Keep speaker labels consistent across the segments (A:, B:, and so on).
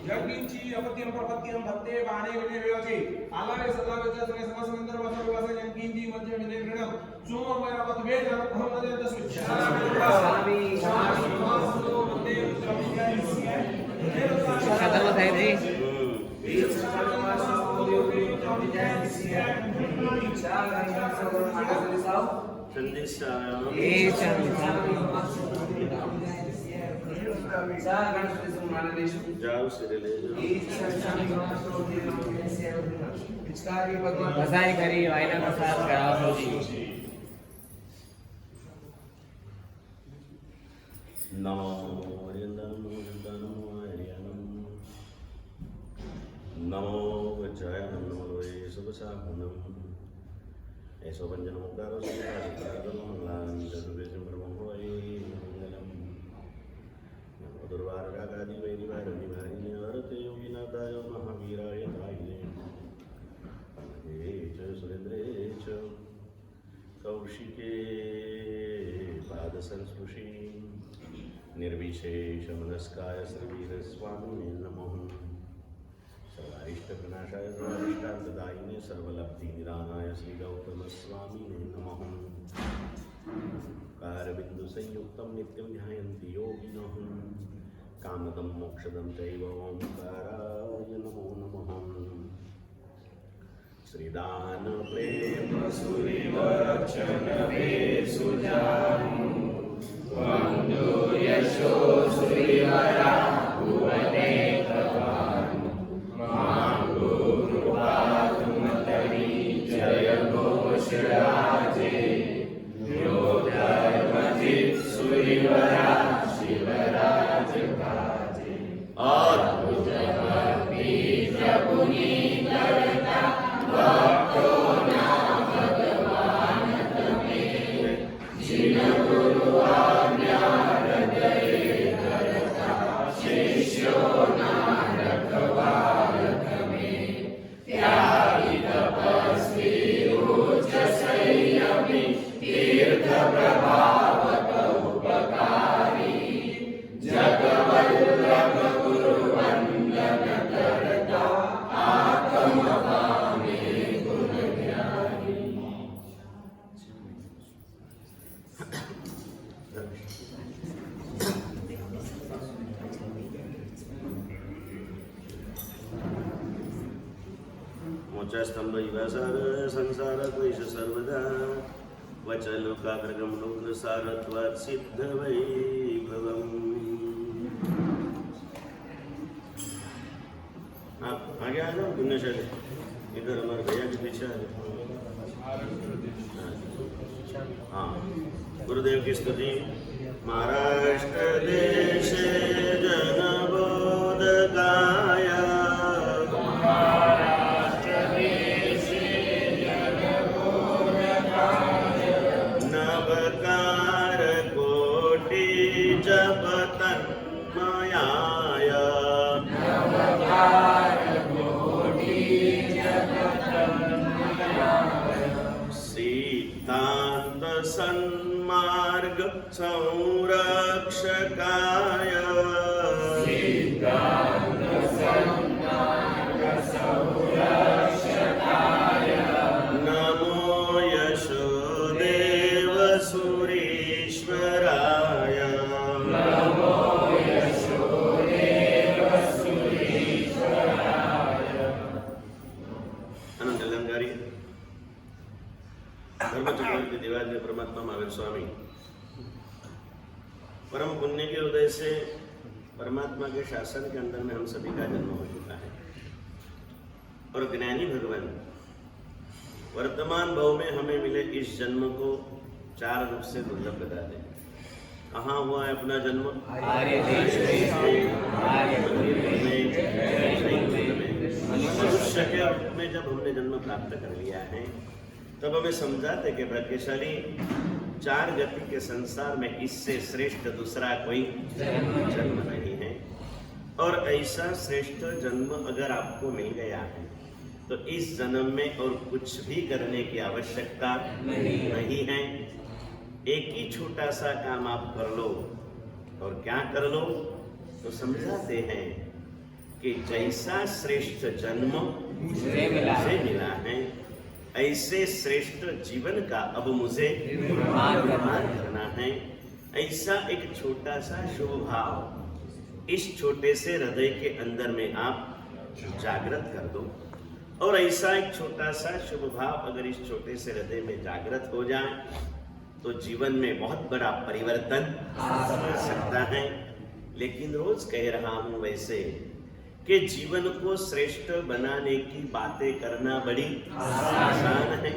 A: यज्ञची अपत्यम प्रपत्यम भक्ते बाणे विने वेळचे आलावे सल्लावेच्या सगळे समसमंतर वासवास यज्ञची मध्य विने ग्रहण सोम वैरावत वेद भ्रमणदे दसुच्छ स्वामी स्वामी वंदे उत्तरविद्यानिस्य
B: खत्म है जी बसाई करी वायना का साथ कराओ
C: नमो नमो वज्रायणं नमो लोये शुभशासनम् ऐसो पंजन मुक्तारो मंगलां चतुर्वेदं ब्रह्मोय मंगलम् नमो दुर्वाररागादि वैदिवारनि भारिणे हरते योगिनाथाय महावीराय ताये हे च सुरेन्द्रे च कौशिके पादसंस्पृशे निर्विशेषमनस्काय श्रीवीरस्वामिने नमः सर्वारिष्टविनाशाय सर्वारिष्टार्थदायिने सर्वलब्धिनिदानाय श्री गौतम स्वामिने नमः कारबिन्दुसंयुक्तं नित्यं ध्यायन्ति योगिनः कामदं मोक्षदं चैव ओंकाराय नमो नमः श्रीदान प्रेम सुरिवचन सुजानु वन्दो यशो सुरिवरा भुवने राजे यो धर्मजित सुरिवरा शिवराज काजे और प्रभुनि करता भक्तों ना भगवान तमे जिन गुरु आज्ञा हृदय करता शिष्यों ना रखवार तमे त्यागी तपस्वी तीर्थ प्रभावक उपकारी जगवल्लभ गुरु वंदन करता आत्म पावे गुण ज्ञानी मोचा स्तंभ इवासार संसार क्लेश सर्वदा वचलोकाग्रगम लोकसारत्वात् सिद्ध वैभवम्। आप आगे आ जाओ पुण्यशाली, इधर हमारे भैया के पीछे आ जाओ। हाँ, गुरुदेव की स्तुति। महाराष्ट्र देश जनबोधकाय सन्मार्ग संरक्षकाय नमो यशोदेव सुरेश्वराय अनंत अलंकारी धर्मचक्र दिवाली परमात्मा महावीर स्वामी परम पुण्य के उदय से परमात्मा के शासन के अंदर में हम सभी का जन्म हो चुका है और ज्ञानी भगवान वर्तमान भाव में हमें मिले इस जन्म को चार रूप से दुर्लभ बता दे। कहाँ हुआ है अपना जन्म?
B: आर्य देश में, आर्य कुल में, जैन कुल में।
C: मनुष्य के रूप में जब हमने जन्म प्राप्त कर लिया है, तब हमें समझाते कि भाग्यशाली 4 गति के संसार में इससे श्रेष्ठ दूसरा कोई जन्म नहीं है। और ऐसा श्रेष्ठ जन्म अगर आपको मिल गया है तो इस जन्म में और कुछ भी करने की आवश्यकता नहीं है। एक ही छोटा सा काम आप कर लो, और क्या कर लो? तो समझाते हैं कि जैसा श्रेष्ठ जन्म मुझे मिला है, ऐसे श्रेष्ठ जीवन का अब मुझे निर्माण करना है। ऐसा एक छोटा सा शुभ भाव इस छोटे से हृदय के अंदर में आप जागृत कर दो, और ऐसा एक छोटा सा शुभ भाव अगर इस छोटे से हृदय में जागृत हो जाए तो जीवन में बहुत बड़ा परिवर्तन आ सकता है। लेकिन रोज कह रहा हूं वैसे कि जीवन को श्रेष्ठ बनाने की बातें करना बड़ी आसान है।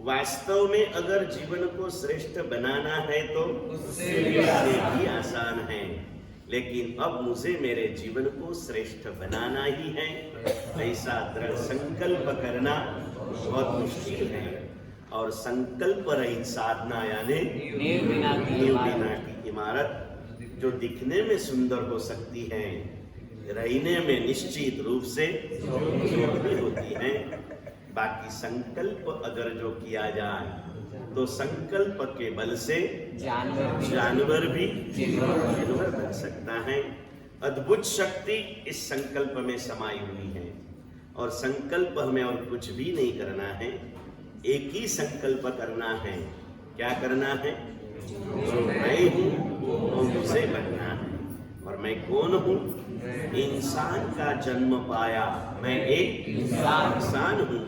C: वास्तव में अगर जीवन को श्रेष्ठ बनाना है तो उससे भी आसान है। लेकिन अब मुझे मेरे जीवन को श्रेष्ठ बनाना ही है, ऐसा दृढ़ संकल्प करना बहुत मुश्किल है। और संकल्प रहित साधना यानी
B: नींव बिना
C: की इमारत जो दिखने में सुंदर हो सकती है, रहने में निश्चित रूप से जोखिम होती है। बाकी संकल्प अगर जो किया जाए तो संकल्प के बल से जानवर भी जानवर बन सकता है। अद्भुत शक्ति इस संकल्प में समाई हुई है, और संकल्प हमें और कुछ भी नहीं करना है, एक ही संकल्प करना है। क्या करना है? जो मैं हूँ वो मुझे बनना है। और मैं कौन हूँ? इंसान का जन्म पाया, मैं एक इंसान हूँ।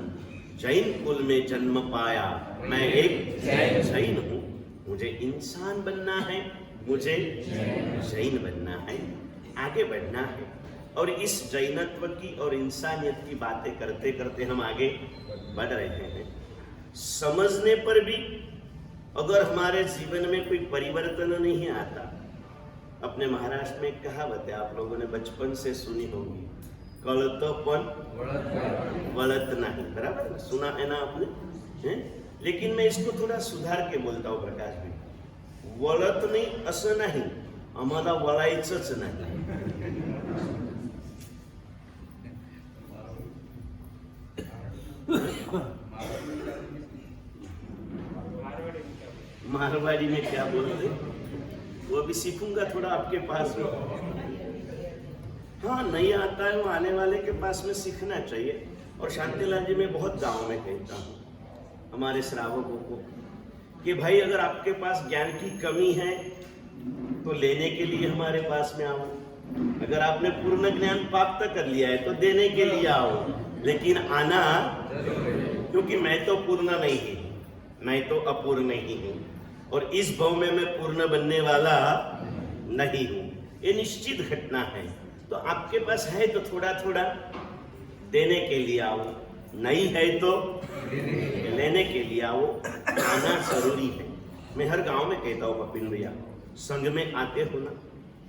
C: जैन कुल में जन्म पाया, मैं एक जैन हूँ। मुझे इंसान बनना है, मुझे जैन बनना है, आगे बढ़ना है। और इस जैनत्व की और इंसानियत की बातें करते करते हम आगे बढ़ रहे हैं। समझने पर भी अगर हमारे जीवन में कोई परिवर्तन नहीं आता, अपने महाराष्ट्र में कहावत है, आप लोगों ने बचपन से सुनी होगी, कळतपण वळत नाही, बराबर सुना है ना आपने है? लेकिन मैं इसको थोड़ा सुधार के बोलता हूँ प्रकाश भाई, वळत नाही असं नाही, आम्हाला वळायचंच नाही। मारवाड़ी में क्या बोलते, वो भी सीखूंगा थोड़ा आपके पास में। हाँ, नहीं आता है वो आने वाले के पास में सीखना चाहिए। और शांतिलाल जी मैं बहुत गांव में कहता हूँ हमारे श्रावकों को कि भाई अगर आपके पास ज्ञान की कमी है तो लेने के लिए हमारे पास में आओ, अगर आपने पूर्ण ज्ञान प्राप्त कर लिया है तो देने के लिए आओ, लेकिन आना, क्योंकि मैं तो पूर्ण नहीं हूँ, मैं तो अपूर्ण ही हूँ, और इस भव में मैं पूर्ण बनने वाला नहीं हूँ। ये निश्चित घटना है। तो आपके पास है तो थोड़ा थोड़ा देने के लिए आओ, नहीं है तो लेने के लिए आओ। आना जरूरी है। मैं हर गांव में कहता हूँ कपिल भैया, संघ में आते हो ना,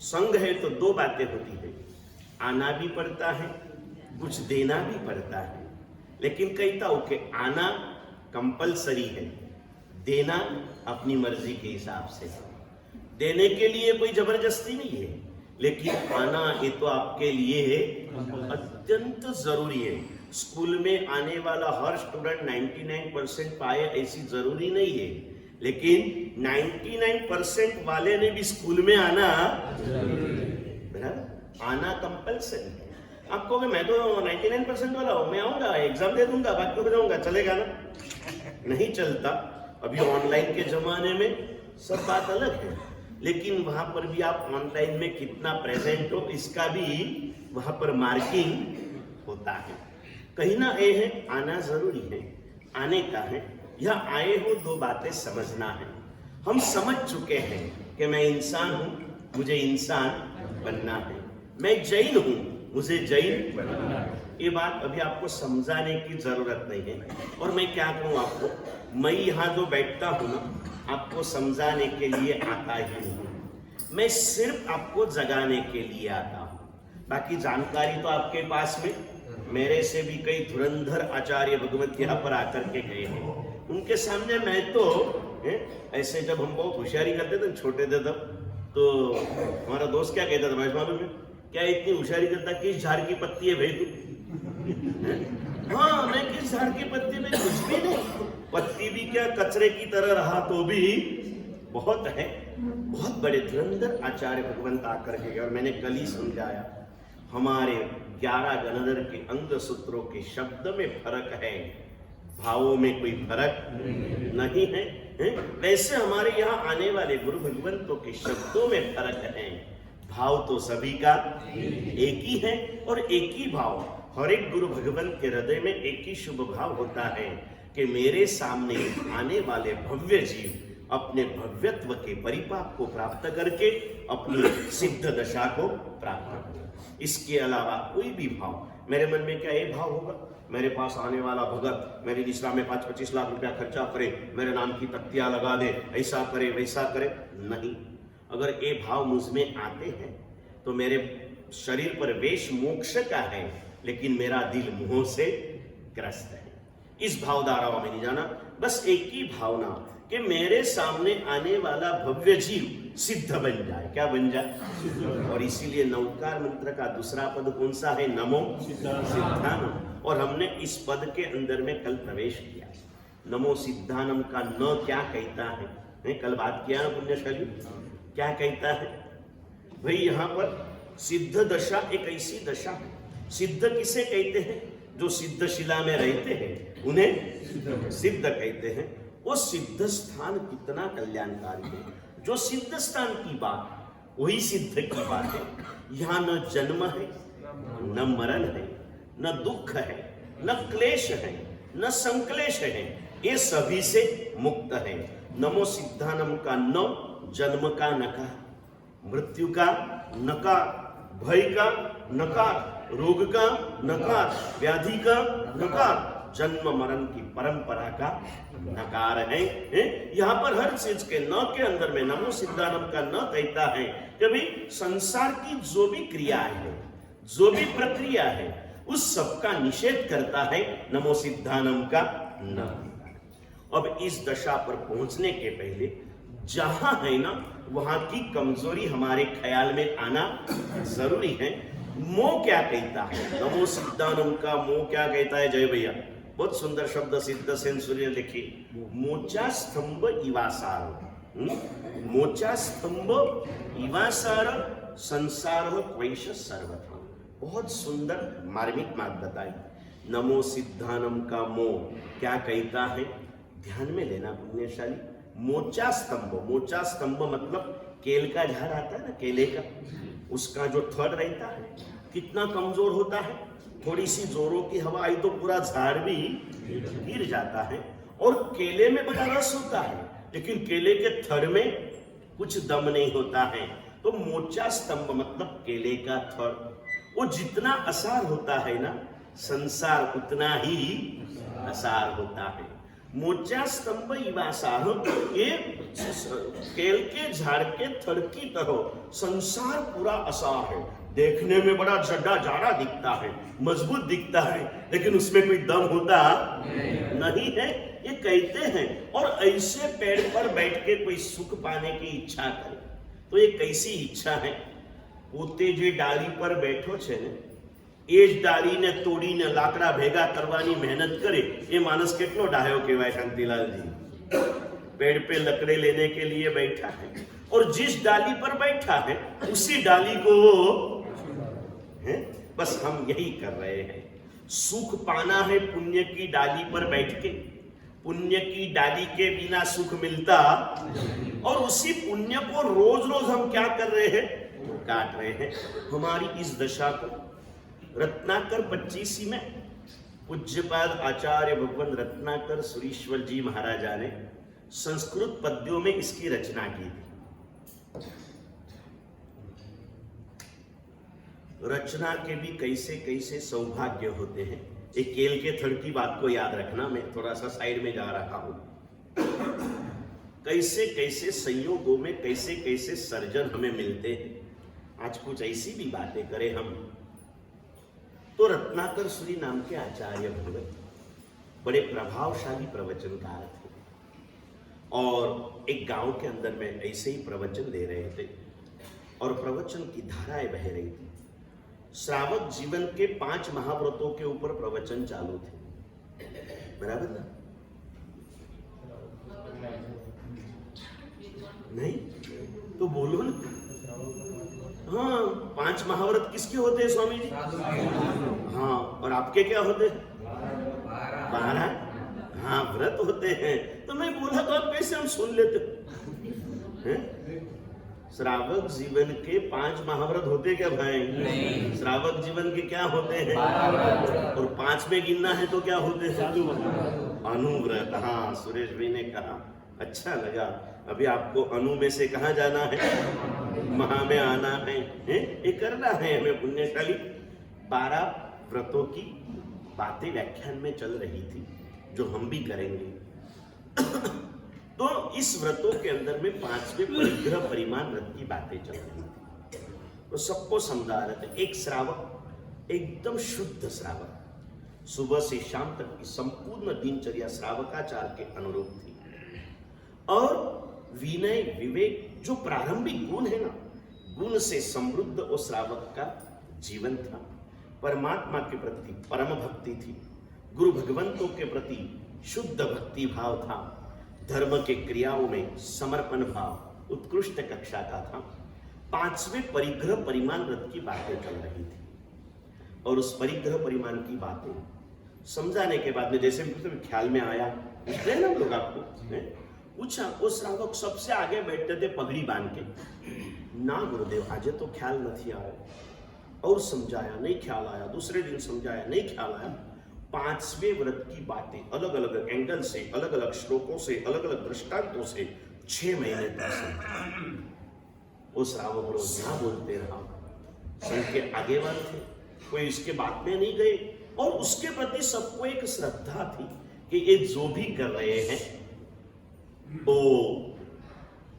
C: संघ है तो 2 बातें होती है, आना भी पड़ता है, कुछ देना भी पड़ता है। लेकिन कहता हूँ कि आना कंपलसरी है, देना अपनी मर्जी के हिसाब से। देने के लिए कोई जबरदस्ती नहीं है, लेकिन आना ये तो आपके लिए अत्यंत जरूरी है। स्कूल में आने वाला हर स्टूडेंट 99% पाए ऐसी जरूरी नहीं है, लेकिन 99% वाले ने भी स्कूल में आना बराबर, आना कंपलसरी है। आपको मैं तो 99% वाला हूँ, मैं आऊंगा, एग्जाम दे दूंगा, बाकी हो जाऊंगा, चलेगा ना? नहीं चलता। अभी ऑनलाइन के जमाने में सब बात अलग है, लेकिन वहां पर भी आप ऑनलाइन में कितना प्रेजेंट हो इसका भी वहां पर मार्किंग होता है। कहीं ना ये है, आना जरूरी है, आने का है। यह आए हो 2 बातें समझना है। हम समझ चुके हैं कि मैं इंसान हूं, मुझे इंसान बनना है, मैं जैन हूं, मुझे जैन बनना है। ये बात अभी आपको समझाने की जरूरत नहीं है। और मैं क्या कहूँ आपको, मैं यहाँ जो बैठता हूँ ना, आपको समझाने के लिए आता ही नहीं, मैं सिर्फ आपको जगाने के लिए आता हूं। बाकी जानकारी तो आपके पास में, मेरे से भी कई धुरंधर आचार्य भगवत यहाँ पर आकर के गए हैं, उनके सामने मैं तो ऐसे जब हम बहुत होशियारी करते थे छोटे थे तब, तो हमारा दोस्त क्या कहता था भाई मालूम है क्या, इतनी होशियारी करता किस झाड़ की पत्ती है भाई तू? हाँ, मैं किस झाड़ की पत्ती में, कुछ भी नहीं, पत्ती भी क्या कचरे की तरह रहा तो भी बहुत है। बहुत बड़े धुरंधर आचार्य भगवंत आकर के, और मैंने कल ही समझाया हमारे 11 गणधर के अंग सूत्रों के शब्द में फर्क है, भावों में कोई फर्क नहीं है, वैसे हमारे यहाँ आने वाले गुरु भगवंतों के शब्दों में फर्क है। भाव तो सभी का एक ही है, और एक ही भाव हर एक गुरु भगवंत के हृदय में एक ही शुभ भाव होता है कि मेरे सामने आने वाले भव्य जीव अपने भव्यत्व के परिपाक को प्राप्त करके अपनी सिद्ध दशा को प्राप्त करें। इसके अलावा कोई भी भाव मेरे मन में, क्या ये भाव होगा मेरे पास आने वाला भगत मेरी निश्रा में 5-25 लाख रुपया खर्चा करे, मेरे नाम की तख्तियां लगा दे, ऐसा करे वैसा करे, नहीं। अगर ये भाव मुझ में आते हैं तो मेरे शरीर पर वेश मोक्ष का है, लेकिन मेरा दिल मोह से ग्रस्त है। इस भावधाराओं में नहीं जाना, बस एक ही भावना कि मेरे सामने आने वाला भव्य जीव सिद्ध बन जाए। क्या बन जाए? और इसीलिए नवकार मंत्र का दूसरा पद कौन सा है? नमो सिद्धानम। और हमने इस पद के अंदर में कल प्रवेश किया। नमो सिद्धानम का न क्या कहता है? कल बात किया ना पुण्यशाली, क्या कहता है भाई? यहाँ पर सिद्ध दशा एक ऐसी दशा है। सिद्ध किसे कहते हैं? जो सिद्ध शिला में रहते हैं उन्हें सिद्ध कहते हैं। वो सिद्ध स्थान कितना कल्याणकारी है। जो सिद्ध स्थान की बात वही सिद्ध की बात है। यहाँ न जन्म है, न मरण है, न दुख है, न क्लेश है, न संक्लेश है, ये सभी से मुक्त है। नमो सिद्धानम का न जन्म का नकार, मृत्यु का नकार, भय का नकार, रोग का नकार, व्याधि का नकार, जन्म मरण की परंपरा का नकार है। यहाँ पर हर चीज के न के अंदर में नमो सिद्धानम का न कहता है कि भाई संसार की जो भी क्रिया है, जो भी प्रक्रिया है, उस सबका निषेध करता है नमो सिद्धानम का न। अब इस दशा पर पहुंचने के पहले जहां है ना वहां की कमजोरी हमारे ख्याल में आना जरूरी है। मोह क्या कहता है? नमो सिद्धानम का मोह क्या कहता है? जय भैया, बहुत सुंदर शब्द सिद्ध सेन सूर्य लिखी, मोचा स्तंभ इवासार। मोचा स्तंभ इवासार संसार क्वैश सर्वथा। बहुत सुंदर मार्मिक बात बताई। नमो सिद्धानम का मोह क्या कहता है? ध्यान में लेना पुण्यशाली। मोचा स्तंभ, मोचा स्तंभ मतलब केल का झाड़ आता है ना, केले का, उसका जो थड़ रहता है कितना कमजोर होता है। थोड़ी सी जोरों की हवा आई तो पूरा झाड़ भी गिर जाता है। और केले में बड़ा रस होता है, लेकिन केले के थड़ में कुछ दम नहीं होता है। तो मोचा स्तंभ मतलब केले का थड़, वो जितना असार होता है ना, संसार उतना ही असार होता है। मोचा स्तंभ इवासार, ये केल के झाड़ के थड़ की तरह संसार पूरा असार है। देखने में बड़ा जड्डा जाड़ा दिखता है, मजबूत दिखता है, लेकिन उसमें कोई दम होता नहीं है। ये कहते हैं। और ऐसे पेड़ पर बैठ के कोई सुख पाने की इच्छा करे तो ये कैसी इच्छा है? पोते जे डाली पर बैठो छे ने, એ જ ડાળીને તોડીને લાકડા ભેગા કરવાની મહેનત કરે, એ માણસ કેટલો ડાહ્યો કહેવાય શાંતિલાલજી। पेड़ पे लकड़े लेने के लिए बैठा है, और जिस डाली पर बैठा है उसी डाली को है। बस हम यही कर रहे हैं। सुख पाना है पुण्य की डाली पर बैठ के, पुण्य की डाली के बिना सुख मिलता, और उसी पुण्य को रोज रोज हम क्या कर रहे हैं? काट रहे हैं। हमारी इस दशा को रत्नाकर 25 में पूज्यपाद आचार्य भगवान रत्नाकर सुरीश्वर जी महाराजा ने संस्कृत पद्यों में इसकी रचना की थी। रचना के भी कैसे कैसे सौभाग्य होते हैं। एक केल के थड़ की बात को याद रखना, मैं थोड़ा सा साइड में जा रहा हूं। कैसे कैसे संयोगों में कैसे कैसे सर्जन हमें मिलते हैं। आज कुछ ऐसी भी बातें करें हम तो रत्नाकर श्री नाम के आचार्य भगवत बड़े प्रभावशाली प्रवचनकार थे और एक गांव के अंदर में ऐसे ही प्रवचन दे रहे थे और प्रवचन की धाराएं बह रही थी। श्रावक जीवन के 5 महाव्रतों के ऊपर प्रवचन चालू थे, बराबर ना? नहीं तो बोलो ना। हाँ, 5 महाव्रत किसके होते हैं स्वामी जी? हाँ, और आपके क्या होते हैं? 12। हाँ, व्रत होते हैं। तो मैं बोला तो आप कैसे हम सुन लेते हैं? श्रावक जीवन के 5 महाव्रत होते क्या भाई? नहीं। श्रावक जीवन के क्या होते हैं? और 5 में गिनना है तो क्या होते हैं? अनुव्रत। हाँ, सुरेश भाई ने कहा, अच्छा लगा। अभी आपको अनु में से कहाँ जाना है? महा में आना है, ये करना है हमें पुण्यशाली। 12 व्रतों की बातें व्याख्यान में चल रही थी जो हम भी करेंगे। तो इस व्रतों के अंदर में 5वें परिग्रह परिमाण व्रत की बातें चल रही थी। तो सबको समझा रहे थे। एक श्रावक, एकदम शुद्ध श्रावक, सुबह से शाम तक की संपूर्ण दिनचर्या श्रावकाचार के अनुरूप थी और विनय विवेक जो प्रारंभिक गुण है ना, गुण से समृद्ध वो श्रावक का जीवन था। परमात्मा के प्रति परम भक्ति थी, गुरु भगवंतों के प्रति शुद्ध भक्ति भाव था, धर्म के क्रियाओं में समर्पण भाव उत्कृष्ट कक्षा का था। 5वें परिग्रह परिमाण व्रत की बातें चल रही थी और उस परिग्रह परिमाण की बातें समझाने के बाद में जैसे ख्याल में आया, पूछते हैं ना लोग आपको, पूछा। वो श्रावक सबसे आगे बैठते थे पगड़ी बांध के। ना गुरुदेव, आज तो ख्याल नहीं आया, और समझाया, नहीं ख्याल आया, दूसरे दिन समझाया, नहीं ख्याल आया। 5वें व्रत की बातें अलग अलग एंगल से, अलग अलग श्लोकों से, अलग अलग दृष्टांतों से 6 महीने तक समझा। वो श्रावक रोज ना बोलते रहा, संघ के आगे वाले थे, कोई इसके बात में नहीं गए और उसके प्रति सबको एक श्रद्धा थी कि ये जो भी कर रहे हैं वो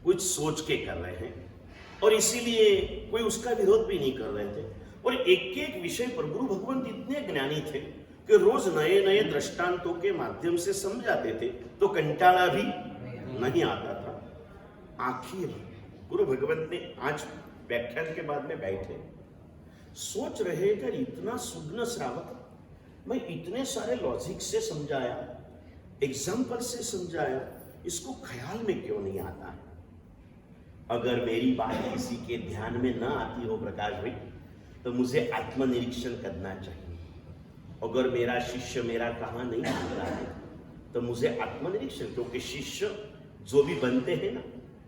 C: कुछ सोच के कर रहे हैं और इसीलिए कोई उसका विरोध भी नहीं कर रहे थे। और एक एक विषय पर गुरु भगवंत इतने ज्ञानी थे कि रोज नए नए दृष्टांतों के माध्यम से समझाते थे तो कंटाला भी नहीं आता था। आखिर गुरु भगवंत ने आज व्याख्यान के बाद में बैठे सोच रहे कि इतना सुग्न श्रावक, मैं इतने सारे लॉजिक से समझाया, एग्जाम्पल से समझाया, इसको ख्याल में क्यों नहीं आता है? अगर मेरी बात किसी के ध्यान में ना आती हो प्रकाश भाई, तो मुझे आत्मनिरीक्षण करना चाहिए। अगर मेरा शिष्य मेरा कहा नहीं सुनता है तो मुझे आत्मनिरीक्षण, क्योंकि शिष्य जो भी बनते हैं ना,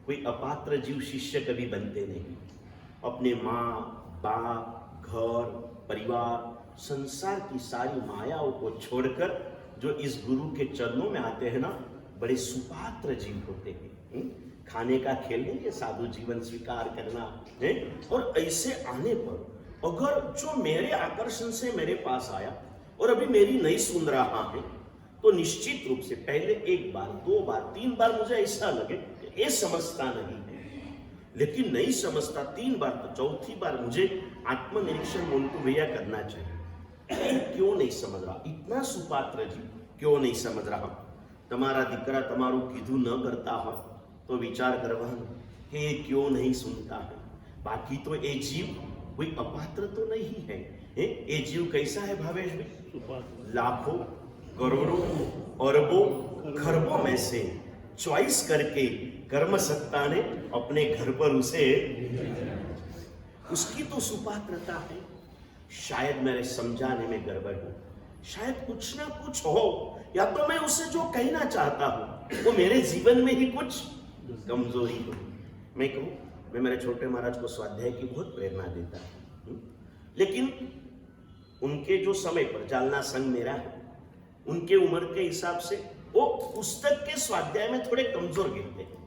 C: कोई अपात्र जीव शिष्य कभी बनते नहीं। अपने माँ बाप, घर परिवार, संसार की सारी मायाओं को छोड़कर जो इस गुरु के चरणों में आते हैं ना, बड़े सुपात्र जीव होते हैं। खाने का खेल नहीं है, साधु जीवन स्वीकार करना है। और ऐसे आने पर अगर जो मेरे आकर्षण से मेरे पास आया और अभी मेरी नहीं सुन रहा है, तो निश्चित रूप से पहले 1 बार 2 बार 3 बार मुझे ऐसा लगे कि ये समझता नहीं है, लेकिन नहीं समझता 3 बार तो चौथी बार मुझे आत्मनिरीक्षण मोन्टू भैया करना चाहिए। क्यों नहीं समझ रहा? इतना सुपात्र जीव क्यों नहीं समझ रहा? તમારા દીકરા તમારું કીધું ન કરતા હોય તો વિચાર કરવાનો કે એ ક્यों नहीं सुनता है। बाकी तो ये जीव कोई अपात्र तो नहीं है। ये जीव कैसा है भावेश भाई? लाखों करोड़ों अरबों खरबों में से चॉइस करके कर्म सत्ता ने अपने घर पर उसे, उसकी तो सुपात्रता है। शायद मेरे समझाने में गड़बड़ हो, शायद कुछ ना कुछ हो, या तो मैं उससे जो कहना चाहता हूं वो मेरे जीवन में ही कुछ कमजोरी हो। मैं कहूं, मैं मेरे छोटे महाराज को स्वाध्याय की बहुत प्रेरणा देता हूं, लेकिन उनके जो समय पर जालना संघ मेरा है, उनके उम्र के हिसाब से वो पुस्तक के स्वाध्याय में थोड़े कमजोर गिरते हैं।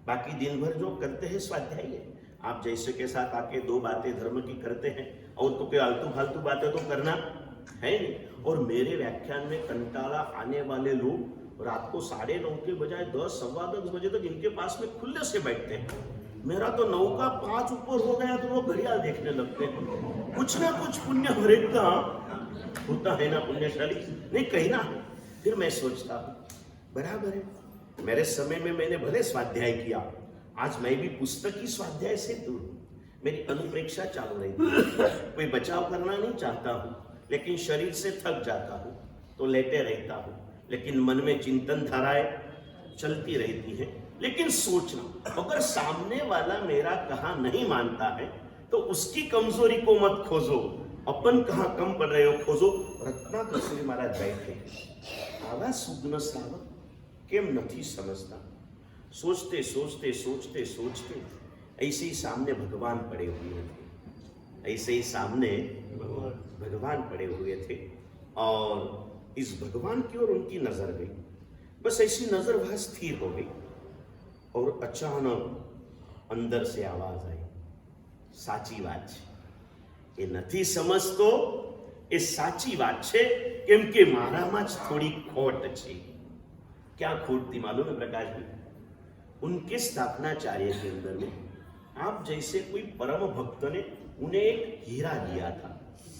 C: बाकी दिन भर जो करते हैं स्वाध्याय है, आप जैसे के साथ आके 2 बातें धर्म की करते हैं और तो कोई आलतू फालतू बातें तो करना है नहीं। और मेरे व्याख्यान में कंटाला आने वाले लोग रात को 9:30 के बजाय 10, सवा 10 बजे तक इनके पास में खुले से बैठते हैं। मेरा तो 9 का 5 ऊपर हो गया तो वो घड़ियाल देखने लगते हैं। कुछ ना कुछ पुण्य हरेक का होता है ना पुण्यशाली, नहीं कहीं ना। फिर मैं सोचता हूँ बराबर है, मेरे समय में मैंने भले स्वाध्याय किया, आज मैं भी पुस्तक की स्वाध्याय से दूर हूँ। मेरी अनुप्रेक्षा चालू रही थी। कोई बचाव करना नहीं चाहता हूँ, लेकिन शरीर से थक जाता हूँ तो लेटे रहता हूँ, लेकिन मन में चिंतन धाराएं चलती रहती है। लेकिन सोचना, अगर सामने वाला मेरा कहा नहीं मानता है तो उसकी कमजोरी को मत खोजो, अपन कहा कम पड़ रहे हो खोजो। रत्नाकर श्री महाराज बैठे, आवा सुग्न श्रावक केम नहीं समझता। सोचते सोचते सोचते सोचते ऐसे ही सामने भगवान पड़े हुए थे, ऐसे ही सामने भगवान पड़े हुए थे और इस भगवान की ओर उनकी नजर गई। बस ऐसी नजर वहां स्थिर हो गई और अचानक अंदर से आवाज आई, साची बात छे, એ નથી સમજતો, એ સાચી વાત છે, કેમ કે મારામાં જ થોડી ખોટ છે। क्या खोट थी मालूम है प्रकाश जी? उनके स्थापनाचार्य के अंदर में आप जैसे कोई परम भक्त ने उन्हें एक हीरा दिया था,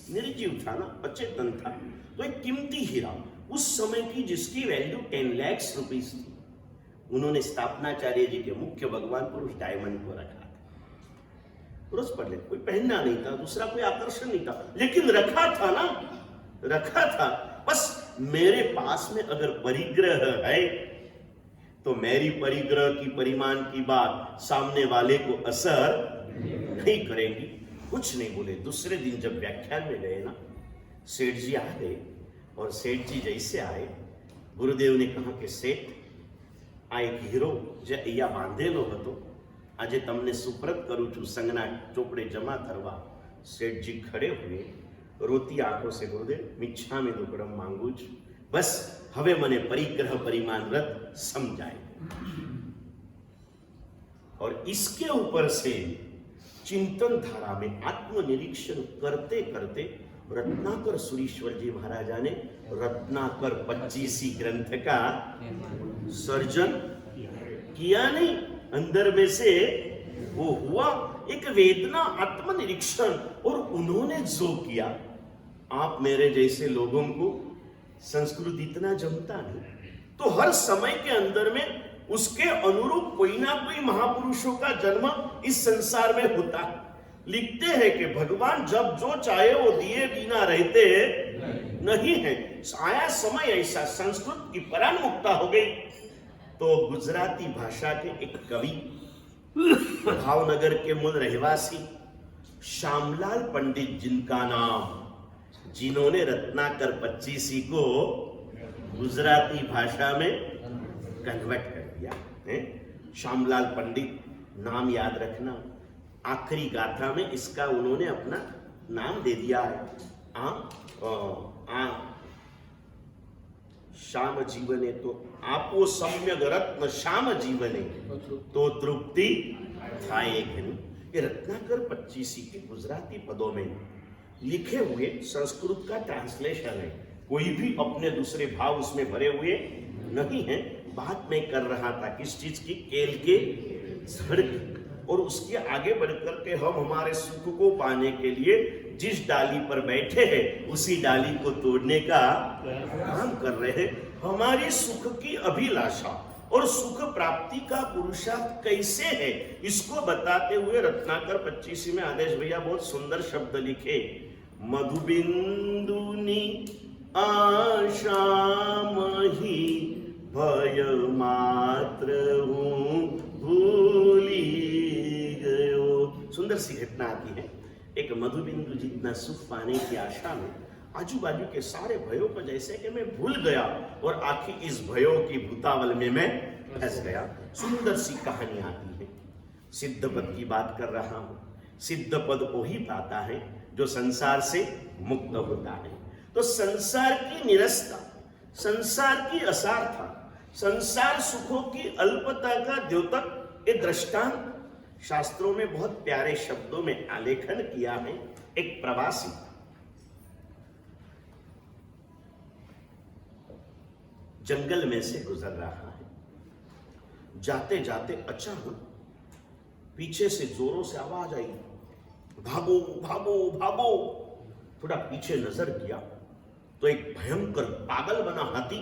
C: निर्जीव था ना, अचेतन था, तो एक कीमती हीरा उस समय की जिसकी वैल्यू 10 लाख रुपीस थी, उन्होंने स्थापनाचार्य जी के मुख्य भगवान पुरुष डायमंड को रखा था। रोज पढ़ ले, कोई पहनना नहीं था, दूसरा कोई आकर्षण नहीं था, लेकिन रखा था ना, रखा था। बस मेरे पास में अगर परिग्रह है तो मेरी परिग्रह की परिमाण की बात सामने वाले को असर नहीं करेगी। कुछ नहीं बोले। दूसरे दिन जब व्याख्यान में गए ना, सेठ जी आ गए और सेठ जी जैसे आए, गुरुदेव ने कहा कि सेठ, आ एक हीरो जे अहिया बांधेलो हतो, આજે તમને સુપ્રત કરું છું સંગના ચોપડે જમા કરવા। सेठ जी खड़े हुए, रोती आंखों से, गुरुदेव मिच्छामी दुक्कड़म मांगू छू, बस हवे मने परिग्रह परिमाण व्रत समझाए। और इसके ऊपर से चिंतन धारा में आत्मनिरीक्षण करते करते रत्नाकर सुरीश्वर जी महाराजा ने रत्नाकर 25 ग्रंथ का सर्जन किया। नहीं, अंदर में से वो हुआ एक वेदना आत्मनिरीक्षण। और उन्होंने जो किया, आप मेरे जैसे लोगों को संस्कृत इतना जमता नहीं, तो हर समय के अंदर में उसके अनुरूप कोई ना कोई महापुरुषों का जन्म इस संसार में होता है। लिखते हैं कि भगवान जब जो चाहे वो दिए बिना रहते नहीं है। आया समय ऐसा, संस्कृत की परामुक्ता हो गई तो गुजराती भाषा के एक कवि, भावनगर के मूल रहवासी श्यामलाल पंडित जिनका नाम, जिन्होंने रत्नाकर 25 को गुजराती भाषा में कन्वर्ट कर दिया है। श्यामलाल पंडित नाम याद रखना, आखिरी गाथा में इसका उन्होंने अपना नाम दे दिया है। श्याम जीवने तो आपो सम्यक रत्न श्याम जीवने तो तृप्ति थाए घनी। ये रत्नाकर 25 के गुजराती पदों में लिखे हुए संस्कृत का ट्रांसलेशन है। कोई भी अपने दूसरे भाव उसमें भरे हुए नहीं है। बात मैं कर रहा था किस चीज की, केल के झड़ की। और उसके आगे बढ़कर के हम हमारे सुख को पाने के लिए जिस डाली पर बैठे हैं उसी डाली को तोड़ने का काम कर रहे हैं। हमारी सुख की अभिलाषा और सुख प्राप्ति का पुरुषार्थ कैसे है, इसको बताते हुए रत्नाकर 25 में आदेश भैया बहुत सुंदर शब्द लिखे। मधुबिंदुनी आशा मही भय मात्र हूँ भूली गयो। सुंदर सी घटना आती है। एक मधुबिंदु जितना सुख पाने की आशा में आजू बाजू के सारे भयों को जैसे कि मैं भूल गया और आखिर इस भयों की भूतावल में मैं फंस गया। सुंदर सी कहानी आती है। सिद्ध पद की बात कर रहा हूं। सिद्ध पद को ही पाता है जो संसार से मुक्त होता है। तो संसार की निरस्ता, संसार की असारता, संसार सुखों की अल्पता का द्योतक ये दृष्टांत शास्त्रों में बहुत प्यारे शब्दों में आलेखन किया है। एक प्रवासी, जंगल में से गुजर रहा है। जाते जाते अचानक पीछे से जोरों से आवाज आई, भागो भागो भागो। थोड़ा पीछे नजर किया तो एक भयंकर पागल बना हाथी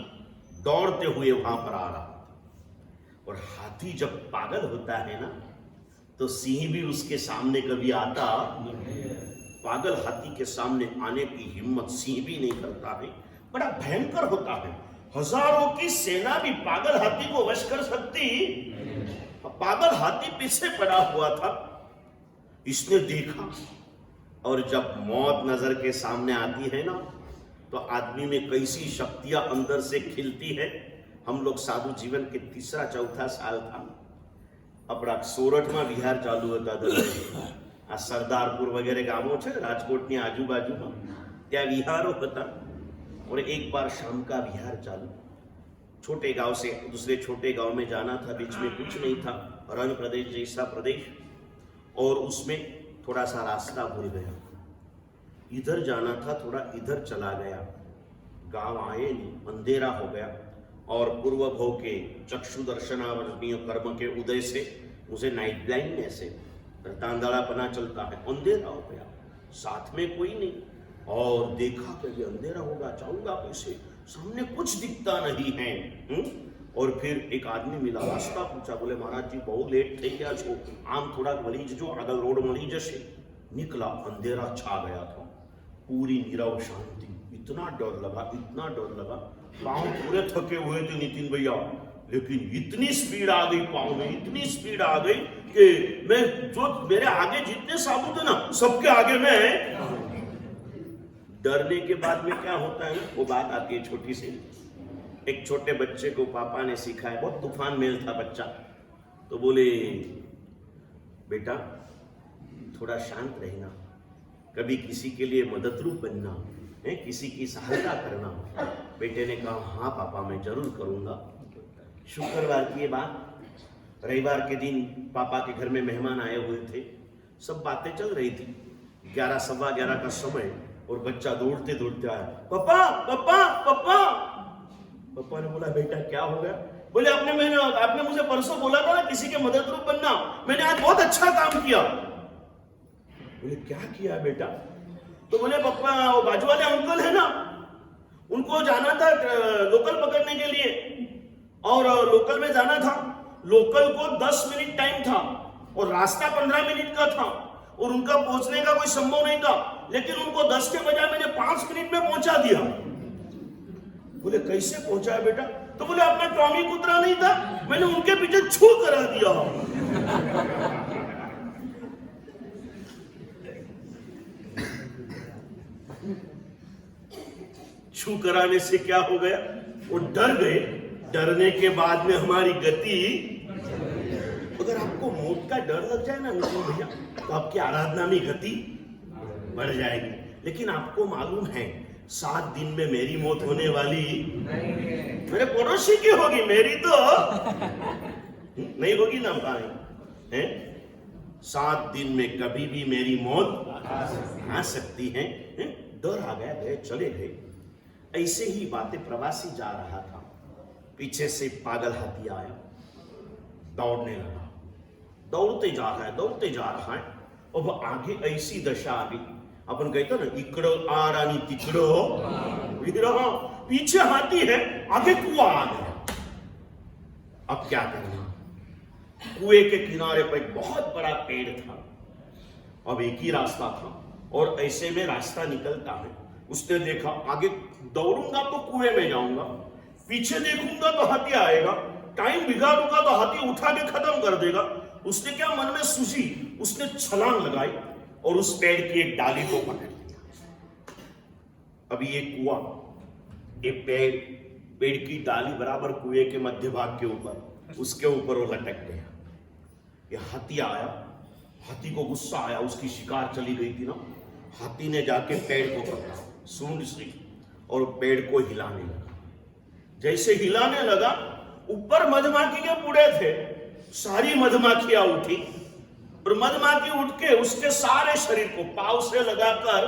C: दौड़ते हुए वहां पर आ रहा। और हाथी जब पागल होता है ना तो सिंह भी उसके सामने कभी आता। पागल हाथी के सामने आने की हिम्मत सिंह भी नहीं करता है। बड़ा भयंकर होता है। हजारों की सेना भी पागल हाथी को वश कर सकती। पागल हाथी पीछे पड़ा हुआ था। इसने देखा और जब मौत नजर के सामने आती है ना तो आदमी में कैसी शक्तियां अंदर से खिलती है। हम लोग साधु जीवन के तीसरा चौथा साल था। अपना सोरठमा विहार चालू होता आ सरदारपुर वगैरह गामो छे राजकोट ની આજુબાજુમાં ત્યાં વિહારો હતા। और एक बार शाम का विहार चालू। छोटे गांव से दूसरे छोटे गांव में जाना था। बीच में कुछ नहीं था, रण प्रदेश जैसा प्रदेश। और उसमें थोड़ा सा रास्ता भूल गया। इधर जाना था, थोड़ा इधर चला गया। गांव आए नहीं, अंधेरा हो गया। और पूर्व भव के चक्षु दर्शनावर्णीय कर्म के उदय से मुझे नाइट ब्लाइंडनेस से तांदड़ापना चलता है। अंधेरा हो गया, साथ में कोई नहीं। और देखा कि ये अंधेरा होगा, जाऊंगा कैसे, सामने कुछ दिखता नहीं है। और फिर एक आदमी मिला, रास्ता पूछा। बोले महाराज जी बहुत लेट થઈ ગયા છો, આમ થોડા મળી જજો, આગળ રોડ મળી જશે। निकला, अंधेरा छा गया था, पूरी नीरव शांति। इतना डर लगा, इतना डर लगा। पांव पूरे थके हुए थे नितिन भैया, लेकिन इतनी स्पीड आ गई पांव में, इतनी स्पीड आ गई कि मैं जो मेरे आगे जितने साबु थे ना सबके आगे में। डरने के बाद में क्या होता है वो बात आती है छोटी सी। एक छोटे बच्चे को पापा ने सिखाया, बहुत तूफान मेल था बच्चा। तो बोले बेटा थोड़ा शांत रहना, कभी किसी के लिए मददरूप बनना है, किसी की सहायता करना। बेटे ने कहा हाँ पापा मैं जरूर करूंगा। शुक्रवार की ये बात, रविवार के दिन पापा के घर में मेहमान आए हुए थे। सब बातें चल रही थी। 11 सवा 11 का समय और बच्चा दौड़ते दौड़ते आया, पापा पापा पापा। पापा ने बोला बेटा क्या हो गया? बोले आपने मुझे परसों बोला था ना किसी के मददरूप बनना, मैंने आज बहुत अच्छा काम किया। बोले क्या किया बेटा? तो बोले पापा वो बाजू वाले अंकल है ना, उनको जाना था लोकल पकड़ने के लिए। और लोकल में जाना था, लोकल को 10 मिनट टाइम था और रास्ता 15 मिनट का था। और उनका पहुंचने का कोई संभव नहीं था, लेकिन उनको 10 के बजाय मैंने 5 मिनट में पहुंचा दिया। बोले कैसे पहुंचाया बेटा? तो बोले अपना टॉमी कुतरा नहीं था, मैंने उनके पीछे छू करा दिया। छू कराने से क्या हो गया? वो डर गए। डरने के बाद में हमारी गति, अगर आपको मौत का डर लग जाए ना नितिन भैया तो आपकी आराधना में गति बढ़ जाएगी। लेकिन आपको मालूम है 7 दिन में मेरी मौत होने वाली मेरे पड़ोसी की होगी, मेरी तो नहीं होगी ना भाई। 7 दिन में कभी भी मेरी मौत आ सकती है। डर आ गया, गए चले गए। ऐसे ही बातें, प्रवासी जा रहा था, पीछे से पागल हाथी आया, दौड़ने लगा। दौड़ते जा रहा है, दौड़ते जा रहा है। अब आगे ऐसी दशा आ गई, अपन कहते ना इकड़ो आ रानी तिकड़ो, पीछे हाथी है, आगे कुआं आ गया। अब क्या करना? कुएं के किनारे पर एक बहुत बड़ा पेड़ था। अब एक ही रास्ता था और ऐसे में रास्ता निकलता है। उसने देखा आगे दौड़ूंगा तो कुएं में जाऊंगा, पीछे देखूंगा तो हाथी आएगा, टाइम बिगाड़ूंगा तो हाथी उठा के खत्म कर देगा। उसने क्या मन में सूझी, उसने छलांग लगाई और उस पेड़ की एक डाली को पकड़ लिया। अभी ये कुआं, ये पेड़ की डाली बराबर कुएं के मध्य भाग के ऊपर, उसके ऊपर वो लटक गया। ये हाथी आया, हाथी को गुस्सा आया, उसकी शिकार चली गई थी ना। हाथी ने जाके पेड़ को पकड़ा सूंड से और पेड़ को हिलाने लगा। जैसे हिलाने लगा, ऊपर मधुमाखी के पुड़े थे, सारी मधुमाखियां उठी और मधुमाखी उठ के उसके सारे शरीर को पाव से लगाकर